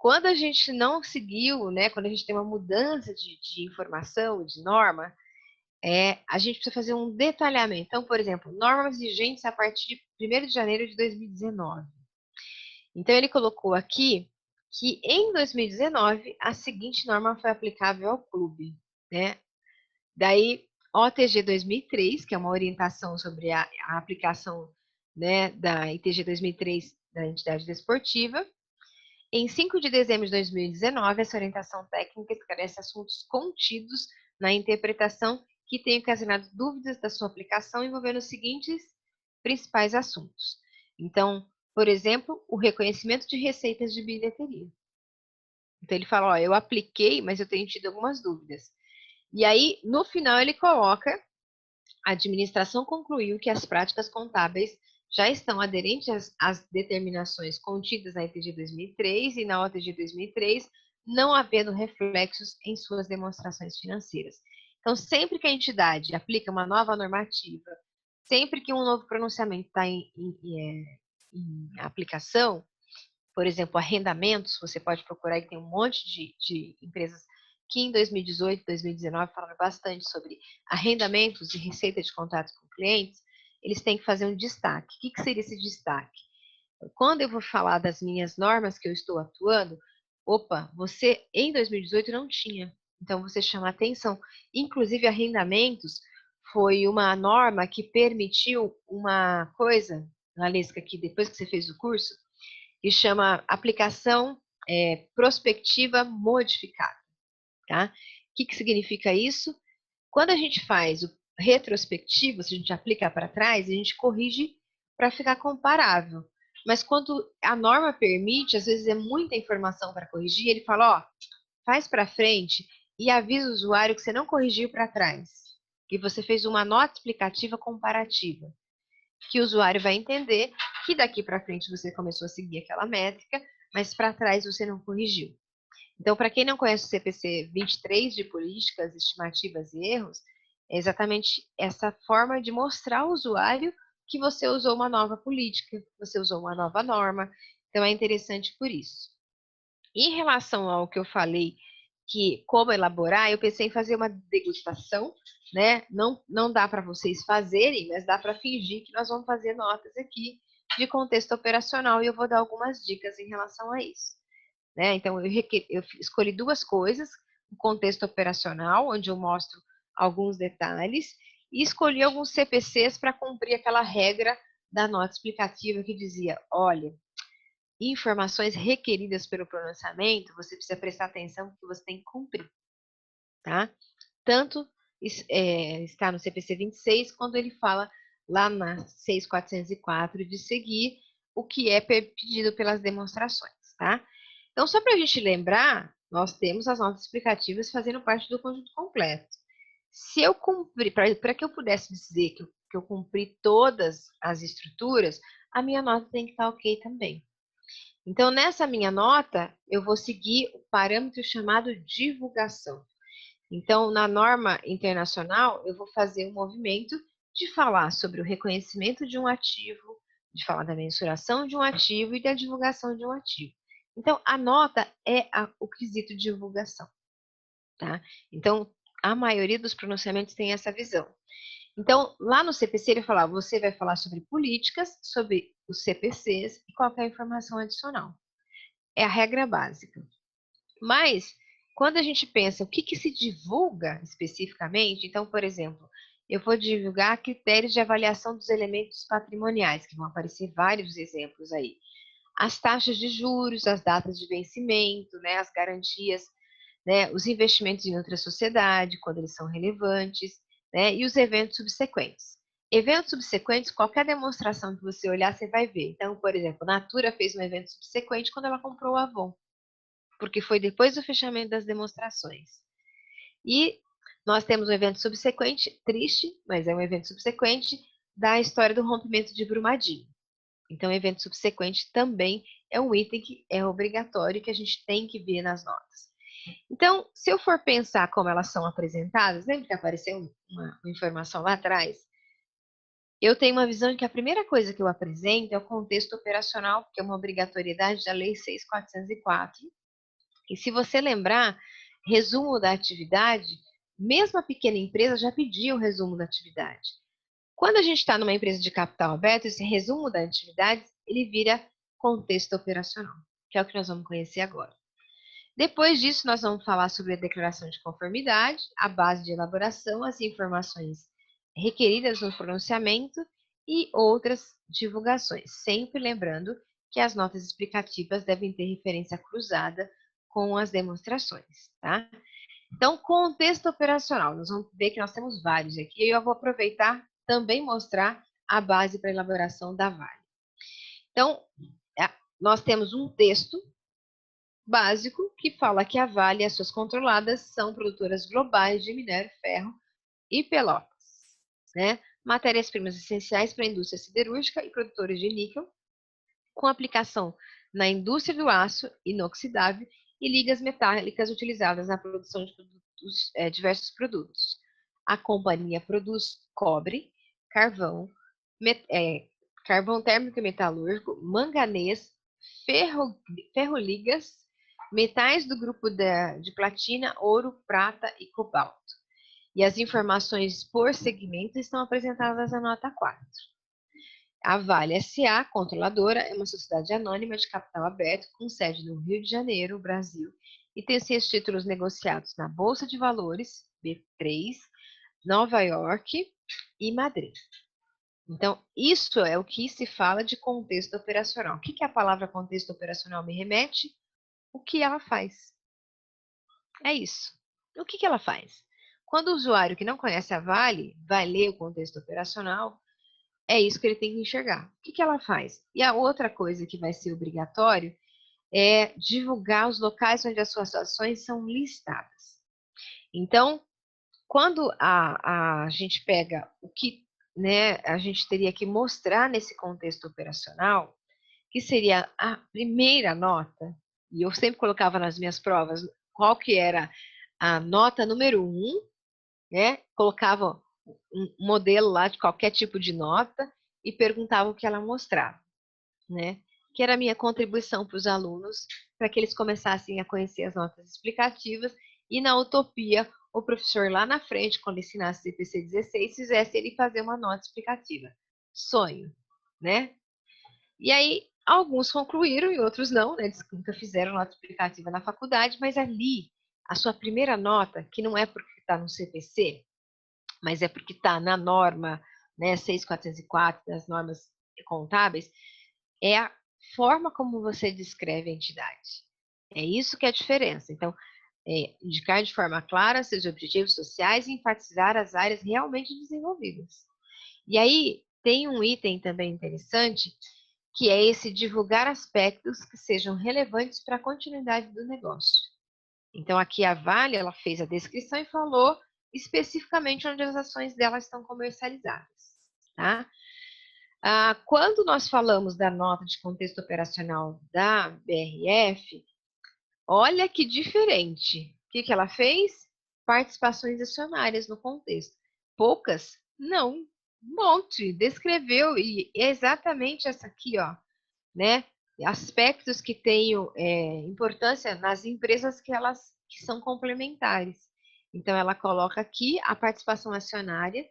Quando a gente não seguiu, né, quando a gente tem uma mudança de informação, de norma, a gente precisa fazer um detalhamento. Então, por exemplo, normas vigentes a partir de 1º de janeiro de 2019. Então, ele colocou aqui que em 2019 a seguinte norma foi aplicável ao clube, né? Daí, OTG 2003, que é uma orientação sobre a aplicação, né, da ITG 2003 da entidade desportiva. Em 5 de dezembro de 2019, essa orientação técnica esclarece assuntos contidos na interpretação que tenham ocasionado dúvidas da sua aplicação envolvendo os seguintes principais assuntos. Então, por exemplo, o reconhecimento de receitas de bilheteria. Então, ele fala, ó, eu apliquei, mas eu tenho tido algumas dúvidas. E aí, no final, ele coloca, a administração concluiu que as práticas contábeis já estão aderentes às determinações contidas na ITG 2003 e na OTG 2003, não havendo reflexos em suas demonstrações financeiras. Então, sempre que a entidade aplica uma nova normativa, sempre que um novo pronunciamento está em aplicação, por exemplo, arrendamentos, você pode procurar que tem um monte de empresas que em 2018, 2019 falaram bastante sobre arrendamentos e receita de contatos com clientes, eles têm que fazer um destaque. O que seria esse destaque? Quando eu vou falar das minhas normas que eu estou atuando, opa, você em 2018 não tinha. Então você chama atenção. Inclusive, arrendamentos foi uma norma que permitiu uma coisa, Valesca, que depois que você fez o curso, que chama aplicação prospectiva modificada. Tá? O que significa isso? Quando a gente faz o retrospectivo, se a gente aplica para trás, a gente corrige para ficar comparável. Mas quando a norma permite, às vezes é muita informação para corrigir, ele fala, ó, faz para frente e avisa o usuário que você não corrigiu para trás, que você fez uma nota explicativa comparativa, que o usuário vai entender que daqui para frente você começou a seguir aquela métrica, mas para trás você não corrigiu. Então, para quem não conhece o CPC 23 de políticas, estimativas e erros, é exatamente essa forma de mostrar ao usuário que você usou uma nova política, você usou uma nova norma. Então, é interessante por isso. Em relação ao que eu falei, que como elaborar, eu pensei em fazer uma degustação, né? Não dá para vocês fazerem, mas dá para fingir que nós vamos fazer notas aqui de contexto operacional e eu vou dar algumas dicas em relação a isso. Né? Então, eu escolhi duas coisas, o contexto operacional, onde eu mostro alguns detalhes, e escolhi alguns CPCs para cumprir aquela regra da nota explicativa que dizia, olha, informações requeridas pelo pronunciamento, você precisa prestar atenção que você tem que cumprir, tá? Tanto está no CPC 26, quando ele fala lá na 6404 de seguir o que é pedido pelas demonstrações, tá? Então, só para a gente lembrar, nós temos as notas explicativas fazendo parte do conjunto completo. Se eu cumprir, para que eu pudesse dizer que eu cumpri todas as estruturas, a minha nota tem que estar ok também. Então, nessa minha nota, eu vou seguir o parâmetro chamado divulgação. Então, na norma internacional, eu vou fazer um movimento de falar sobre o reconhecimento de um ativo, de falar da mensuração de um ativo e da divulgação de um ativo. Então, a nota é o quesito de divulgação, tá? Então, a maioria dos pronunciamentos tem essa visão. Então, lá no CPC, ele fala, você vai falar sobre políticas, sobre os CPCs e qualquer informação adicional. É a regra básica. Mas, quando a gente pensa o que se divulga especificamente, então, por exemplo, eu vou divulgar critérios de avaliação dos elementos patrimoniais, que vão aparecer vários exemplos aí. As taxas de juros, as datas de vencimento, né, as garantias, né, os investimentos em outra sociedade, quando eles são relevantes, né, e os eventos subsequentes. Eventos subsequentes, qualquer demonstração que você olhar, você vai ver. Então, por exemplo, Natura fez um evento subsequente quando ela comprou o Avon, porque foi depois do fechamento das demonstrações. E nós temos um evento subsequente, triste, mas é um evento subsequente, da história do rompimento de Brumadinho. Então, o evento subsequente também é um item que é obrigatório, que a gente tem que ver nas notas. Então, se eu for pensar como elas são apresentadas, lembra que apareceu uma informação lá atrás? Eu tenho uma visão de que a primeira coisa que eu apresento é o contexto operacional, que é uma obrigatoriedade da Lei 6.404, E se você lembrar, resumo da atividade, mesmo a pequena empresa já pedia o resumo da atividade. Quando a gente está numa empresa de capital aberto, esse resumo da atividade, ele vira contexto operacional, que é o que nós vamos conhecer agora. Depois disso, nós vamos falar sobre a declaração de conformidade, a base de elaboração, as informações requeridas no pronunciamento e outras divulgações. Sempre lembrando que as notas explicativas devem ter referência cruzada com as demonstrações, tá? Então, contexto operacional, nós vamos ver que nós temos vários aqui, e eu vou aproveitar também mostrar a base para elaboração da Vale. Então, nós temos um texto básico que fala que a Vale e as suas controladas são produtoras globais de minério, ferro e pelotas, né? Matérias-primas essenciais para a indústria siderúrgica e produtores de níquel, com aplicação na indústria do aço inoxidável e ligas metálicas utilizadas na produção de diversos produtos. A companhia produz cobre, carvão, carvão térmico e metalúrgico, manganês, ferroligas, metais do grupo de platina, ouro, prata e cobalto. E as informações por segmento estão apresentadas na nota 4. A Vale S.A., controladora, é uma sociedade anônima de capital aberto com sede no Rio de Janeiro, Brasil, e tem seus títulos negociados na Bolsa de Valores, B3, Nova York e Madrid. Então, isso é o que se fala de contexto operacional. O que a palavra contexto operacional me remete? O que ela faz. É isso. O que ela faz? Quando o usuário que não conhece a Vale vai ler o contexto operacional, é isso que ele tem que enxergar. O que ela faz? E a outra coisa que vai ser obrigatório é divulgar os locais onde as suas ações são listadas. Então, quando a gente pega o que, né, a gente teria que mostrar nesse contexto operacional, que seria a primeira nota, e eu sempre colocava nas minhas provas qual que era a nota número 1, né? Colocava um modelo lá de qualquer tipo de nota e perguntava o que ela mostrava, né? Que era a minha contribuição para os alunos, para que eles começassem a conhecer as notas explicativas e, na utopia, o professor lá na frente, quando ensinasse CPC 16, fizesse ele fazer uma nota explicativa. Sonho, né? E aí, alguns concluíram e outros não, né? Eles nunca fizeram nota explicativa na faculdade, mas ali, a sua primeira nota, que não é porque está no CPC, mas é porque está na norma, né, 6.404 das normas contábeis, é a forma como você descreve a entidade. É isso que é a diferença. Então, indicar de forma clara seus objetivos sociais e enfatizar as áreas realmente desenvolvidas. E aí, tem um item também interessante, que é esse divulgar aspectos que sejam relevantes para a continuidade do negócio. Então, aqui a Vale, ela fez a descrição e falou especificamente onde as ações dela estão comercializadas, tá? Quando nós falamos da nota de contexto operacional da BRF, olha que diferente. O que ela fez? Participações acionárias no contexto. Poucas? Não, um monte. Descreveu, e é exatamente essa aqui, ó, né? Aspectos que têm importância nas empresas que são complementares. Então, ela coloca aqui a participação acionária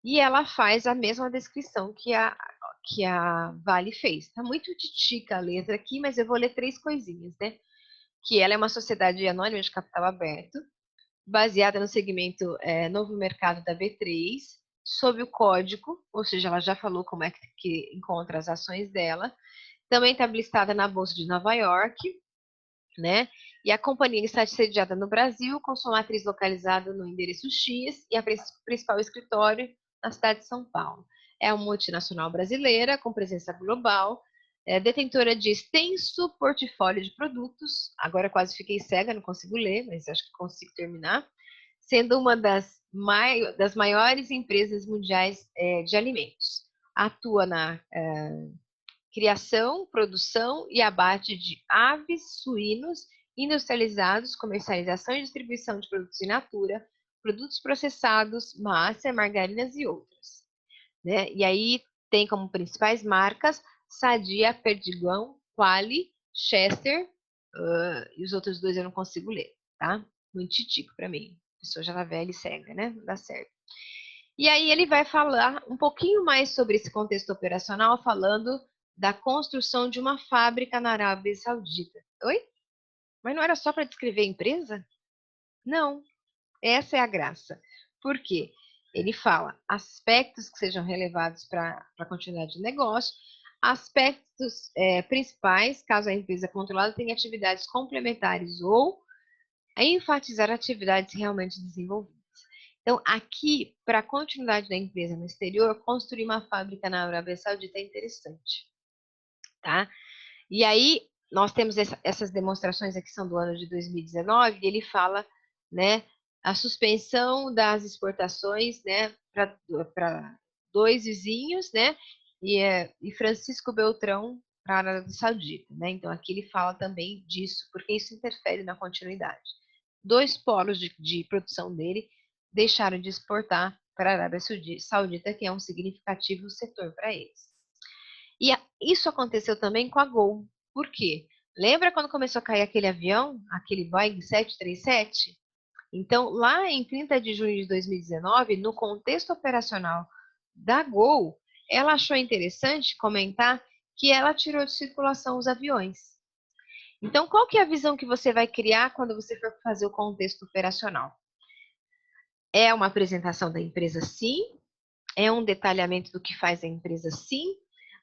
e ela faz a mesma descrição que a Vale fez. Está muito titica a letra aqui, mas eu vou ler 3 coisinhas, né? Que ela é uma sociedade anônima de capital aberto, baseada no segmento Novo Mercado da B3, sob o código, ou seja, ela já falou como é que encontra as ações dela. Também está listada na Bolsa de Nova York, né? E a companhia está sediada no Brasil, com sua matriz localizada no endereço X e a principal escritório na cidade de São Paulo. É uma multinacional brasileira com presença global, detentora de extenso portfólio de produtos. Agora quase fiquei cega, não consigo ler, mas acho que consigo terminar. Sendo uma das maiores empresas mundiais de alimentos. Atua na criação, produção e abate de aves, suínos, industrializados, comercialização e distribuição de produtos in natura, produtos processados, massa, margarinas e outras. Né? E aí tem como principais marcas Sadia, Perdigão, Quali, Chester, e os outros dois eu não consigo ler, tá? Muito titico para mim. A pessoa já tá velha e cega, né? Não dá certo. E aí ele vai falar um pouquinho mais sobre esse contexto operacional, falando da construção de uma fábrica na Arábia Saudita. Oi? Mas não era só para descrever a empresa? Não, essa é a graça. Por quê? Ele fala aspectos que sejam relevados para a continuidade do negócio, aspectos principais, caso a empresa controlada tenha atividades complementares ou enfatizar atividades realmente desenvolvidas. Então, aqui, para a continuidade da empresa no exterior, construir uma fábrica na Arábia Saudita é interessante, tá? E aí, nós temos essas demonstrações aqui, são do ano de 2019, e ele fala, né, a suspensão das exportações, né, para dois vizinhos, né, e Francisco Beltrão para a Arábia Saudita, né? Então, aqui ele fala também disso, porque isso interfere na continuidade. Dois polos de produção dele deixaram de exportar para a Arábia Saudita, que é um significativo setor para eles. E isso aconteceu também com a Gol. Por quê? Lembra quando começou a cair aquele avião, aquele Boeing 737? Então, lá em 30 de junho de 2019, no contexto operacional da Gol, ela achou interessante comentar que ela tirou de circulação os aviões. Então, qual que é a visão que você vai criar quando você for fazer o contexto operacional? É uma apresentação da empresa, sim, é um detalhamento do que faz a empresa, sim,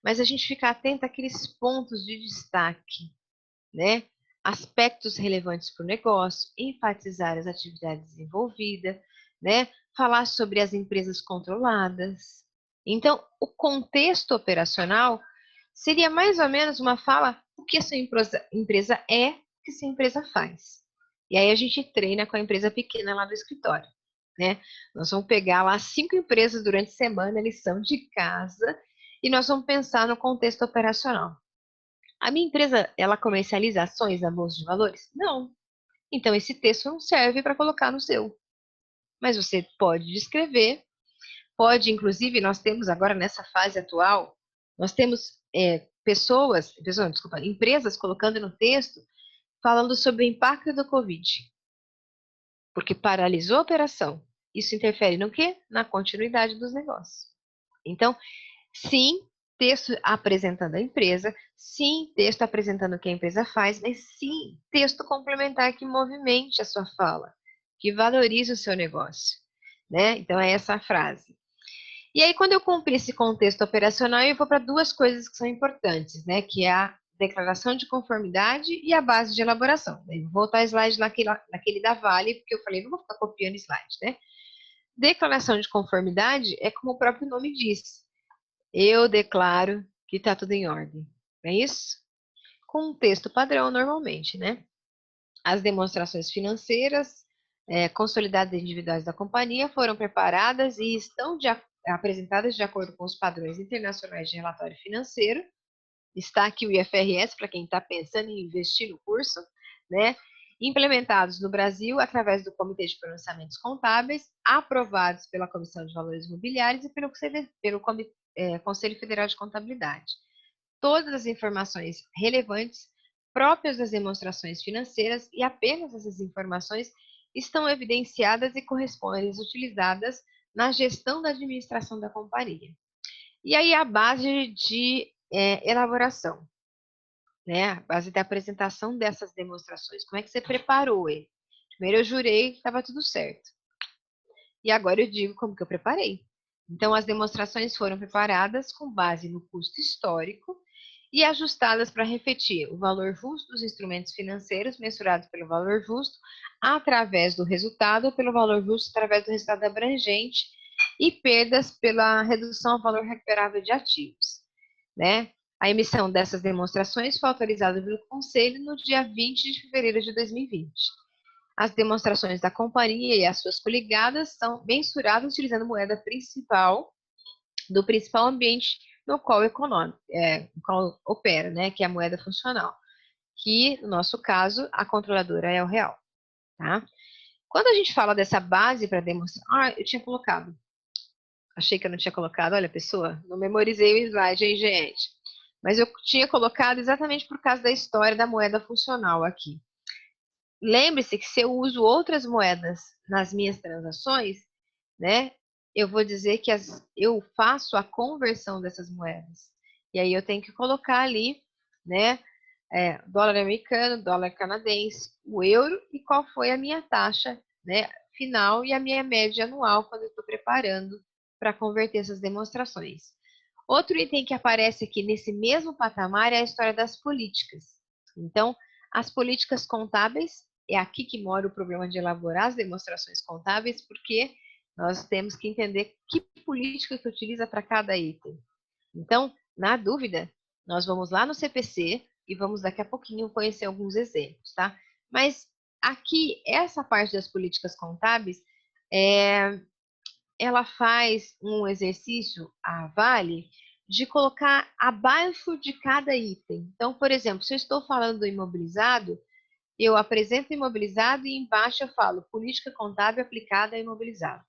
mas a gente fica atento àqueles pontos de destaque, né? Aspectos relevantes para o negócio, enfatizar as atividades envolvidas, né? Falar sobre as empresas controladas. Então, o contexto operacional seria mais ou menos uma fala o que a sua empresa é, o que a sua empresa faz. E aí a gente treina com a empresa pequena lá do escritório, né? Nós vamos pegar lá 5 empresas durante a semana, lição de casa, e nós vamos pensar no contexto operacional. A minha empresa, ela comercializa ações na bolsa de valores? Não. Então, esse texto não serve para colocar no seu. Mas você pode descrever, pode, inclusive, nós temos agora nessa fase atual, nós temos empresas colocando no texto, falando sobre o impacto do Covid. Porque paralisou a operação. Isso interfere no quê? Na continuidade dos negócios. Então, sim, texto apresentando a empresa, sim, texto apresentando o que a empresa faz, mas sim, texto complementar que movimente a sua fala, que valorize o seu negócio, né? Então, é essa a frase. E aí, quando eu cumpri esse contexto operacional, eu vou para duas coisas que são importantes, né? Que é a declaração de conformidade e a base de elaboração. Eu vou voltar ao slide naquele da Vale, porque eu falei, não vou ficar copiando slide, né? Declaração de conformidade é como o próprio nome diz. Eu declaro que está tudo em ordem. Não é isso? Com um texto padrão, normalmente, né? As demonstrações financeiras consolidadas individuais da companhia foram preparadas e estão apresentadas de acordo com os padrões internacionais de relatório financeiro. Está aqui o IFRS, para quem está pensando em investir no curso, né? Implementados no Brasil através do Comitê de Pronunciamentos Contábeis, aprovados pela Comissão de Valores Mobiliários e pelo Conselho Federal de Contabilidade. Todas as informações relevantes próprias das demonstrações financeiras e apenas essas informações estão evidenciadas e correspondem às utilizadas na gestão da administração da companhia. E aí a base de elaboração, né? A base da apresentação dessas demonstrações. Como é que você preparou ele? Primeiro eu jurei que estava tudo certo. E agora eu digo como que eu preparei. Então, as demonstrações foram preparadas com base no custo histórico e ajustadas para refletir o valor justo dos instrumentos financeiros mensurados pelo valor justo através do resultado ou pelo valor justo através do resultado abrangente e perdas pela redução ao valor recuperável de ativos, né? A emissão dessas demonstrações foi autorizada pelo Conselho no dia 20 de fevereiro de 2020. As demonstrações da companhia e as suas coligadas são mensuradas utilizando a moeda principal do principal ambiente no qual opera, né, que é a moeda funcional, que, no nosso caso, a controladora é o real, tá? Quando a gente fala dessa base para demonstrar... eu tinha colocado. Achei que eu não tinha colocado. Olha, pessoa, não memorizei o slide, hein, gente? mas eu tinha colocado exatamente por causa da história da moeda funcional aqui. Lembre-se que se eu uso outras moedas nas minhas transações, né, eu vou dizer que eu faço a conversão dessas moedas. E aí eu tenho que colocar ali, né, dólar americano, dólar canadense, o euro e qual foi a minha taxa, né, final e a minha média anual quando eu estou preparando para converter essas demonstrações. Outro item que aparece aqui nesse mesmo patamar é a história das políticas. Então, as políticas contábeis, é aqui que mora o problema de elaborar as demonstrações contábeis, porque nós temos que entender que política que utiliza para cada item. Então, na dúvida, nós vamos lá no CPC e vamos daqui a pouquinho conhecer alguns exemplos, tá? Mas aqui, essa parte das políticas contábeis, ela faz um exercício, a Vale, de colocar abaixo de cada item. Então, por exemplo, se eu estou falando do imobilizado, eu apresento o imobilizado e embaixo eu falo política contábil aplicada ao imobilizado.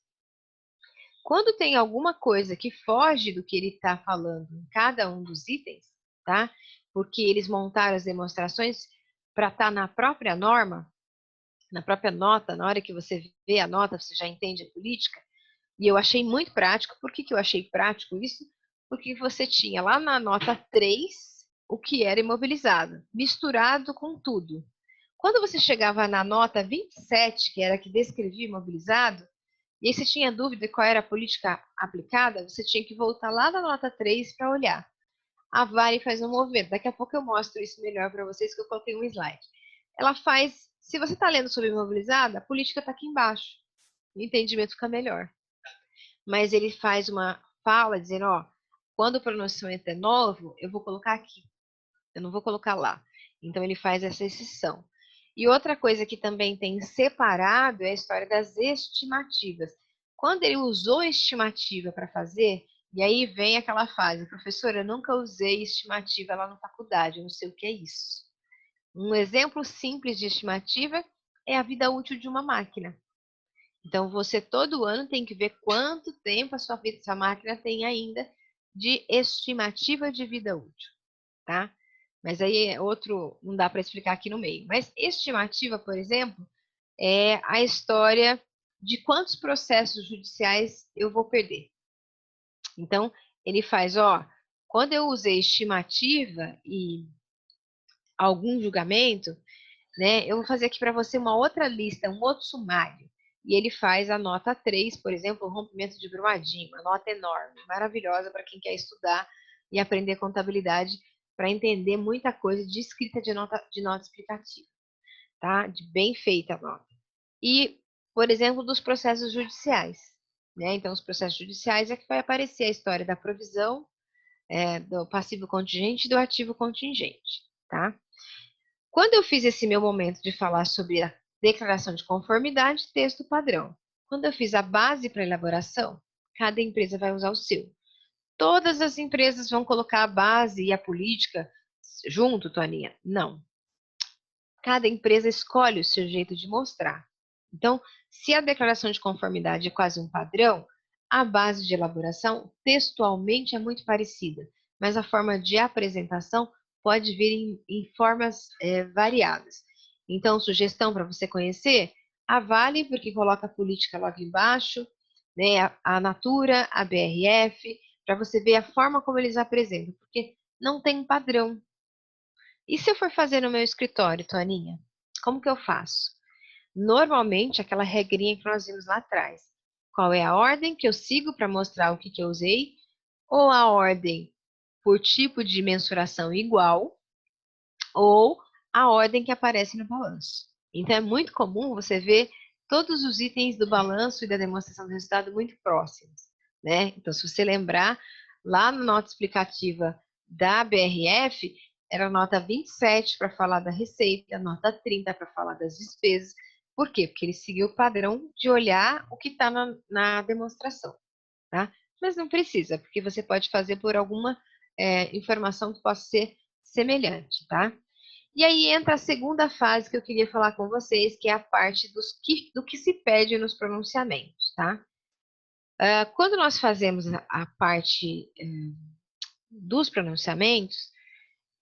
Quando tem alguma coisa que foge do que ele está falando em cada um dos itens, tá? Porque eles montaram as demonstrações para estar na própria norma, na própria nota, na hora que você vê a nota, você já entende a política. E eu achei muito prático. Por que eu achei prático isso? Porque você tinha lá na nota 3 o que era imobilizado, misturado com tudo. Quando você chegava na nota 27, que era a que descrevia imobilizado, e aí você tinha dúvida qual era a política aplicada, você tinha que voltar lá na nota 3 para olhar. A Vale faz um movimento. Daqui a pouco eu mostro isso melhor para vocês, que eu coloquei um slide. Ela faz, se você está lendo sobre imobilizado, a política está aqui embaixo. O entendimento fica melhor. Mas ele faz uma fala dizendo, ó, quando o pronunciamento é novo, eu vou colocar aqui. Eu não vou colocar lá. Então ele faz essa exceção. E outra coisa que também tem separado é a história das estimativas. Quando ele usou estimativa para fazer, e aí vem aquela fase, professora, eu nunca usei estimativa lá na faculdade, eu não sei o que é isso. Um exemplo simples de estimativa é a vida útil de uma máquina. Então, você todo ano tem que ver quanto tempo a sua máquina tem ainda de estimativa de vida útil, tá? Mas aí é outro, não dá para explicar aqui no meio. Mas estimativa, por exemplo, é a história de quantos processos judiciais eu vou perder. Então, ele faz, ó, quando eu usei estimativa e algum julgamento, né, eu vou fazer aqui para você uma outra lista, um outro sumário. E ele faz a nota 3, por exemplo, o rompimento de Brumadinho, uma nota enorme, maravilhosa para quem quer estudar e aprender contabilidade, para entender muita coisa de escrita de nota explicativa, tá? De bem feita a nota. E, por exemplo, dos processos judiciais, né? Então, os processos judiciais é que vai aparecer a história da provisão, do passivo contingente e do ativo contingente, tá? Quando eu fiz esse meu momento de falar sobre a declaração de conformidade, texto padrão. Quando eu fiz a base para elaboração, cada empresa vai usar o seu. Todas as empresas vão colocar a base e a política junto, Toninha? Não. Cada empresa escolhe o seu jeito de mostrar. Então, se a declaração de conformidade é quase um padrão, a base de elaboração textualmente é muito parecida, mas a forma de apresentação pode vir em formas variadas. Então, sugestão para você conhecer, a Vale, porque coloca a política logo embaixo, né, a Natura, a BRF, para você ver a forma como eles apresentam, porque não tem padrão. E se eu for fazer no meu escritório, Toninha, como que eu faço? Normalmente, aquela regrinha que nós vimos lá atrás. Qual é a ordem que eu sigo para mostrar o que eu usei? Ou a ordem por tipo de mensuração igual, ou a ordem que aparece no balanço. Então, é muito comum você ver todos os itens do balanço e da demonstração do resultado muito próximos, né? Então, se você lembrar, lá na nota explicativa da BRF, era a nota 27 para falar da receita, a nota 30 para falar das despesas. Por quê? Porque ele seguiu o padrão de olhar o que está na demonstração, tá? Mas não precisa, porque você pode fazer por alguma informação que possa ser semelhante, tá? E aí entra a segunda fase que eu queria falar com vocês, que é a parte do que se pede nos pronunciamentos, tá? Quando nós fazemos a parte dos pronunciamentos,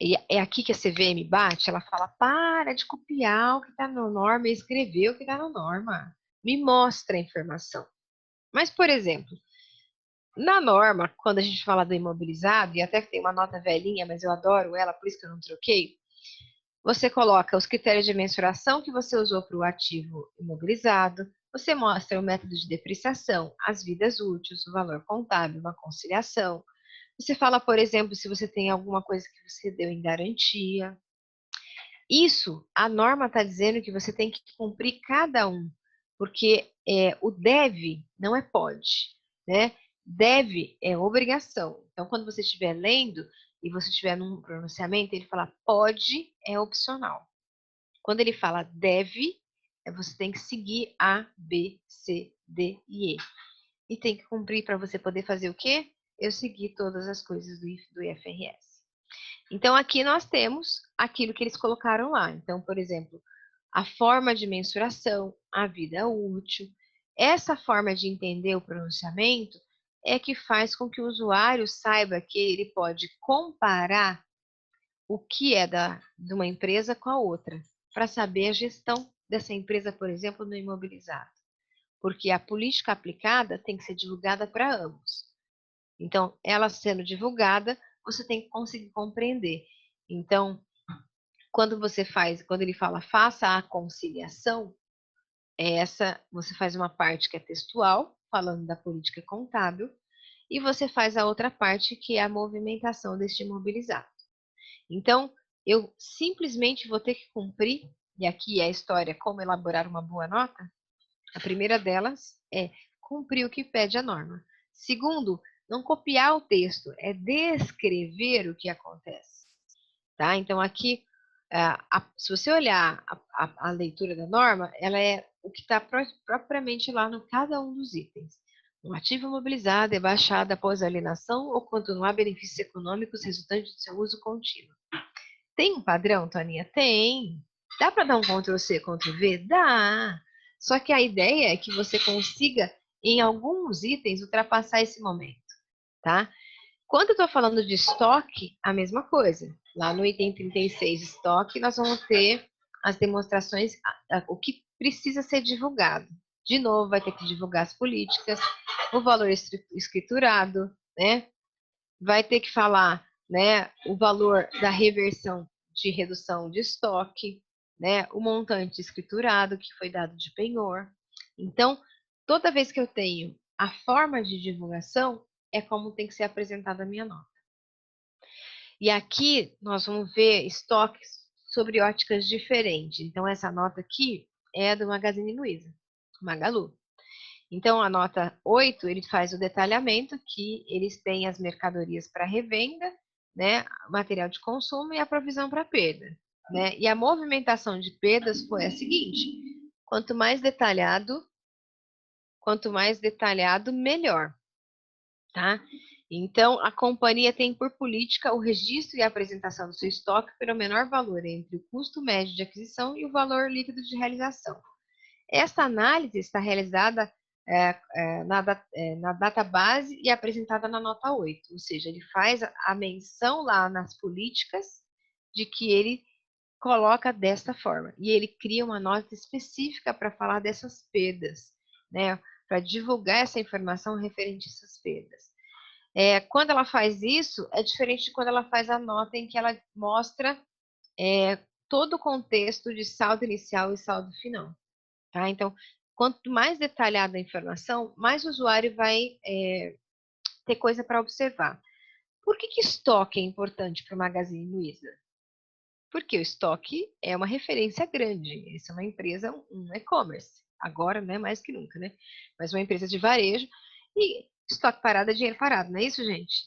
e é aqui que a CVM bate, ela fala, para de copiar o que está na norma e escrever o que está na norma. Me mostra a informação. Mas, por exemplo, na norma, quando a gente fala do imobilizado, e até que tem uma nota velhinha, mas eu adoro ela, por isso que eu não troquei, você coloca os critérios de mensuração que você usou para o ativo imobilizado, você mostra o método de depreciação, as vidas úteis, o valor contábil, uma conciliação. Você fala, por exemplo, se você tem alguma coisa que você deu em garantia. Isso, a norma está dizendo que você tem que cumprir cada um, porque o deve não é pode, né? Deve é obrigação. Então, quando você estiver lendo e você estiver num pronunciamento, ele fala pode é opcional. Quando ele fala deve, você tem que seguir A, B, C, D e E. E tem que cumprir para você poder fazer o quê? Eu seguir todas as coisas do IFRS. Então, aqui nós temos aquilo que eles colocaram lá. Então, por exemplo, a forma de mensuração, a vida útil. Essa forma de entender o pronunciamento é que faz com que o usuário saiba que ele pode comparar o que é de uma empresa com a outra, para saber a gestão dessa empresa, por exemplo, no imobilizado. Porque a política aplicada tem que ser divulgada para ambos. Então, ela sendo divulgada, você tem que conseguir compreender. Então, quando ele fala faça a conciliação, você faz uma parte que é textual, falando da política contábil, e você faz a outra parte que é a movimentação deste imobilizado. Então, eu simplesmente vou ter que cumprir, e aqui é a história como elaborar uma boa nota. A primeira delas é cumprir o que pede a norma. Segundo, não copiar o texto, é descrever o que acontece. Tá? Então, aqui, se você olhar a leitura da norma, ela é o que está propriamente lá no cada um dos itens. Um ativo imobilizado é baixado após a alienação ou quando não há benefícios econômicos resultantes do seu uso contínuo. Tem um padrão, Toninha? Tem. Dá para dar um Ctrl+C, Ctrl+V? Dá. Só que a ideia é que você consiga, em alguns itens, ultrapassar esse momento, tá? Quando eu estou falando de estoque, a mesma coisa. Lá no item 36, estoque, nós vamos ter as demonstrações, o que precisa ser divulgado. De novo, vai ter que divulgar as políticas, o valor escriturado, né? Vai ter que falar, né, o valor da reversão de redução de estoque, né, o montante escriturado que foi dado de penhor. Então, toda vez que eu tenho a forma de divulgação, é como tem que ser apresentada a minha nota. E aqui nós vamos ver estoques sobre óticas diferentes. Então, essa nota aqui é do Magazine Luiza, Magalu. Então, a nota 8, ele faz o detalhamento que eles têm as mercadorias para revenda, né, material de consumo e a provisão para perda. Né? E a movimentação de perdas foi a seguinte, quanto mais detalhado, melhor. Tá? Então, a companhia tem por política o registro e a apresentação do seu estoque pelo menor valor entre o custo médio de aquisição e o valor líquido de realização. Essa análise está realizada na database e apresentada na nota 8, ou seja, ele faz a menção lá nas políticas de que ele coloca desta forma, e ele cria uma nota específica para falar dessas perdas, né, para divulgar essa informação referente a essas perdas. Quando ela faz isso, é diferente de quando ela faz a nota em que ela mostra todo o contexto de saldo inicial e saldo final. Tá? Então, quanto mais detalhada a informação, mais o usuário vai ter coisa para observar. Por que estoque é importante para o Magazine Luiza? Porque o estoque é uma referência grande. Isso é uma empresa, um e-commerce. Agora, né, mais que nunca, né? Mas uma empresa de varejo. E estoque parado é dinheiro parado, não é isso, gente?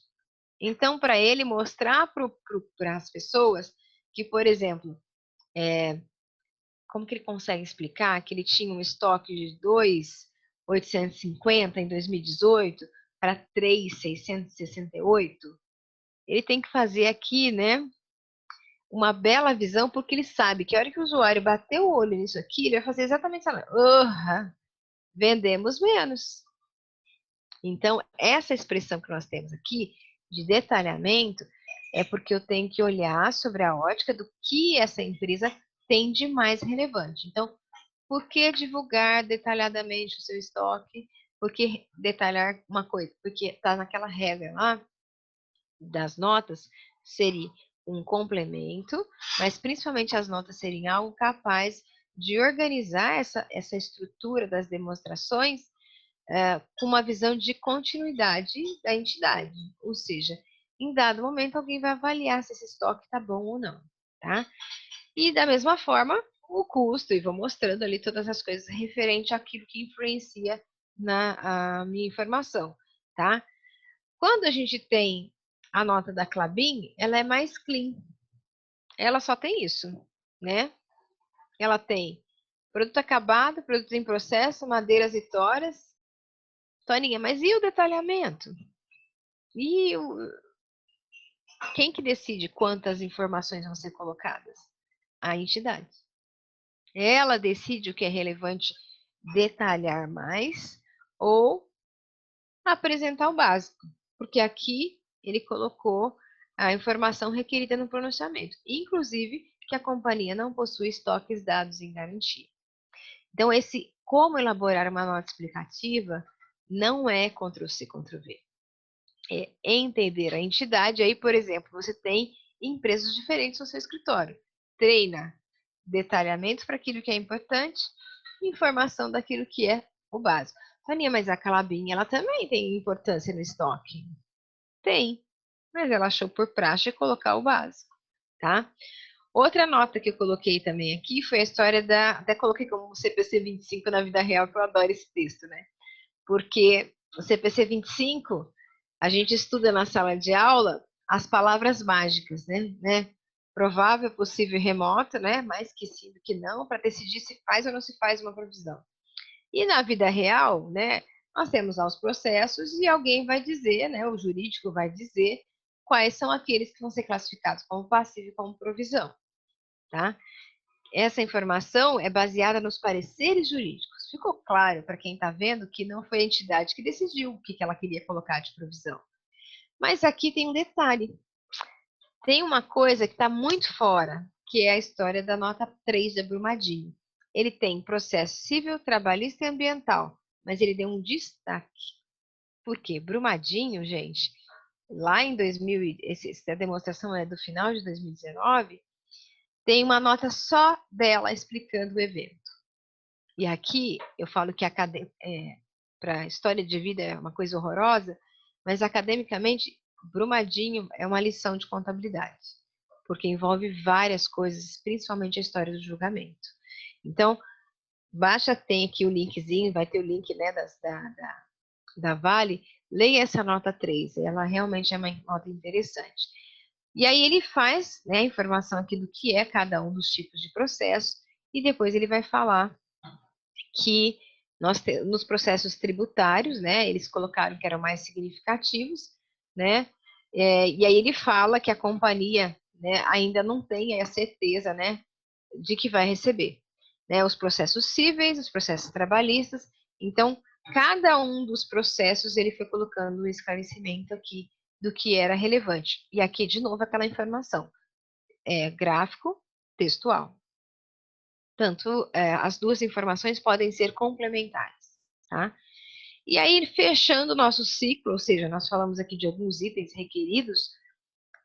Então, para ele mostrar para as pessoas que, por exemplo, como que ele consegue explicar que ele tinha um estoque de 2.850 em 2018 para 3.668? Ele tem que fazer aqui, né, uma bela visão, porque ele sabe que a hora que o usuário bater o olho nisso aqui, ele vai fazer exatamente isso. Vendemos menos. Então, essa expressão que nós temos aqui, de detalhamento, é porque eu tenho que olhar sobre a ótica do que essa empresa tem de mais relevante. Então, por que divulgar detalhadamente o seu estoque? Por que detalhar uma coisa? Porque está naquela regra lá das notas, seria um complemento, mas principalmente as notas serem algo capaz de organizar essa estrutura das demonstrações com uma visão de continuidade da entidade. Ou seja, em dado momento, alguém vai avaliar se esse estoque está bom ou não. Tá? E da mesma forma, o custo, e vou mostrando ali todas as coisas referente àquilo que influencia na a minha informação, tá? Quando a gente tem a nota da Klabin, ela é mais clean. Ela só tem isso, né? Ela tem produto acabado, produtos em processo, madeiras e toras. Toninha, mas e o detalhamento? E quem que decide quantas informações vão ser colocadas? A entidade. Ela decide o que é relevante detalhar mais ou apresentar o básico, porque aqui ele colocou a informação requerida no pronunciamento, inclusive que a companhia não possui estoques dados em garantia. Então, esse como elaborar uma nota explicativa não é Ctrl+C, Ctrl+V. É entender a entidade. Aí, por exemplo, você tem empresas diferentes no seu escritório. Treina detalhamento para aquilo que é importante, informação daquilo que é o básico. Toninha, mas a Calabinha, ela também tem importância no estoque? Tem, mas ela achou por praxe colocar o básico, tá? Outra nota que eu coloquei também aqui foi a história até coloquei como CPC 25 na vida real, que eu adoro esse texto, né? Porque o CPC 25, a gente estuda na sala de aula as palavras mágicas, né? Provável, possível e remoto, né? Mais que sim do que não, para decidir se faz ou não se faz uma provisão. E na vida real, né? Nós temos lá os processos e alguém vai dizer, né? O jurídico vai dizer quais são aqueles que vão ser classificados como passivo e como provisão, tá? Essa informação é baseada nos pareceres jurídicos. Ficou claro para quem está vendo que não foi a entidade que decidiu o que ela queria colocar de provisão. Mas aqui tem um detalhe. Tem uma coisa que está muito fora, que é a história da nota 3 de Brumadinho. Ele tem processo civil, trabalhista e ambiental, mas ele deu um destaque. Por quê? Brumadinho, gente, lá em 2000, essa demonstração é do final de 2019, tem uma nota só dela explicando o evento. E aqui eu falo que para a história de vida é uma coisa horrorosa, mas academicamente, Brumadinho é uma lição de contabilidade, porque envolve várias coisas, principalmente a história do julgamento. Então, baixa, tem aqui o linkzinho, vai ter o link, né, da Vale, leia essa nota 3, ela realmente é uma nota interessante. E aí ele faz, né, a informação aqui do que é cada um dos tipos de processo, e depois ele vai falar que nos processos tributários, né, eles colocaram que eram mais significativos, né, e aí ele fala que a companhia, né, ainda não tem a certeza, né, de que vai receber, né, os processos cíveis, os processos trabalhistas. Então, cada um dos processos ele foi colocando um esclarecimento aqui do que era relevante. E aqui, de novo, aquela informação, gráfico, textual. Tanto as duas informações podem ser complementares, tá? E aí, fechando o nosso ciclo, ou seja, nós falamos aqui de alguns itens requeridos,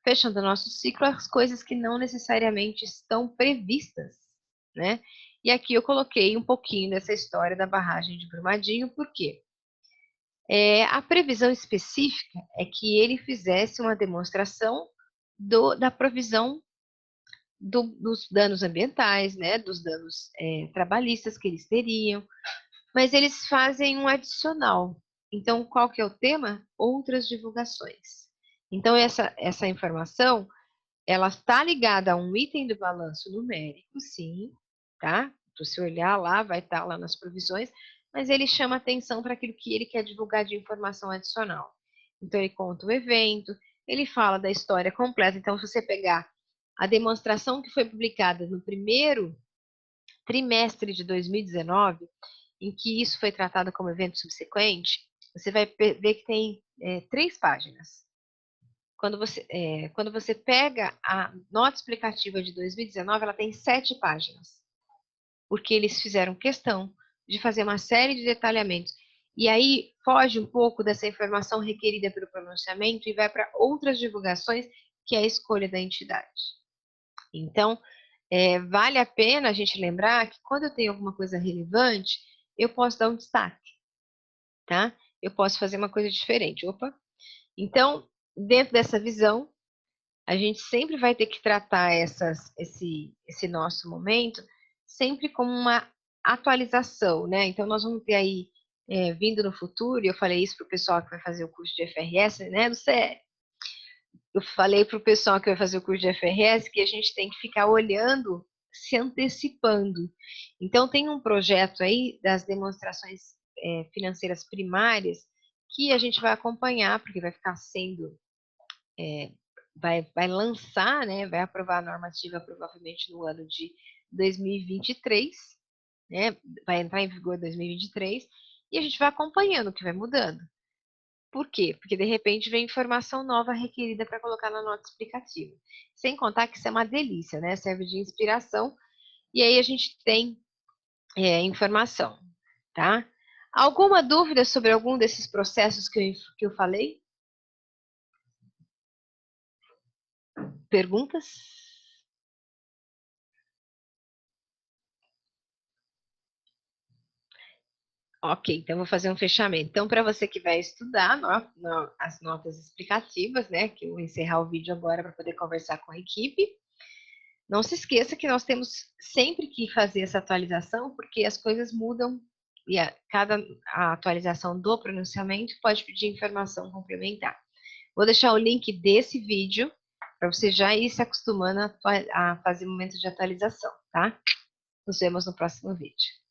fechando o nosso ciclo, as coisas que não necessariamente estão previstas, né? E aqui eu coloquei um pouquinho dessa história da barragem de Brumadinho, por quê? A previsão específica é que ele fizesse uma demonstração da provisão dos danos ambientais, né, dos danos trabalhistas que eles teriam, mas eles fazem um adicional. Então, qual que é o tema? Outras divulgações. Então, essa informação, ela está ligada a um item do balanço numérico, sim, tá? Se você olhar lá, vai estar lá nas provisões, mas ele chama atenção para aquilo que ele quer divulgar de informação adicional. Então, ele conta o evento, ele fala da história completa. Então, se você pegar a demonstração que foi publicada no primeiro trimestre de 2019, em que isso foi tratado como evento subsequente, você vai ver que tem 3 páginas. quando você pega a nota explicativa de 2019, ela tem 7 páginas, porque eles fizeram questão de fazer uma série de detalhamentos. E aí foge um pouco dessa informação requerida pelo pronunciamento e vai para outras divulgações, que é a escolha da entidade. Então, vale a pena a gente lembrar que quando eu tenho alguma coisa relevante, eu posso dar um destaque, tá? Eu posso fazer uma coisa diferente. Opa! Então, dentro dessa visão, a gente sempre vai ter que tratar esse nosso momento sempre como uma atualização, né? Então, nós vamos ter aí, vindo no futuro, e eu falei isso para o pessoal que vai fazer o curso de FRS, né? Eu falei para o pessoal que vai fazer o curso de FRS que a gente tem que ficar olhando, se antecipando. Então, tem um projeto aí das demonstrações financeiras primárias que a gente vai acompanhar, porque vai ficar sendo vai lançar, né, vai aprovar a normativa provavelmente no ano de 2023, né, vai entrar em vigor em 2023, e a gente vai acompanhando o que vai mudando. Por quê? Porque de repente vem informação nova requerida para colocar na nota explicativa. Sem contar que isso é uma delícia, né? Serve de inspiração, e aí a gente tem informação, tá? Alguma dúvida sobre algum desses processos que eu falei? Perguntas? Ok, então vou fazer um fechamento. Então, para você que vai estudar as notas explicativas, né, que eu vou encerrar o vídeo agora para poder conversar com a equipe, não se esqueça que nós temos sempre que fazer essa atualização, porque as coisas mudam e a atualização do pronunciamento pode pedir informação complementar. Vou deixar o link desse vídeo para você já ir se acostumando a fazer momentos de atualização, tá? Nos vemos no próximo vídeo.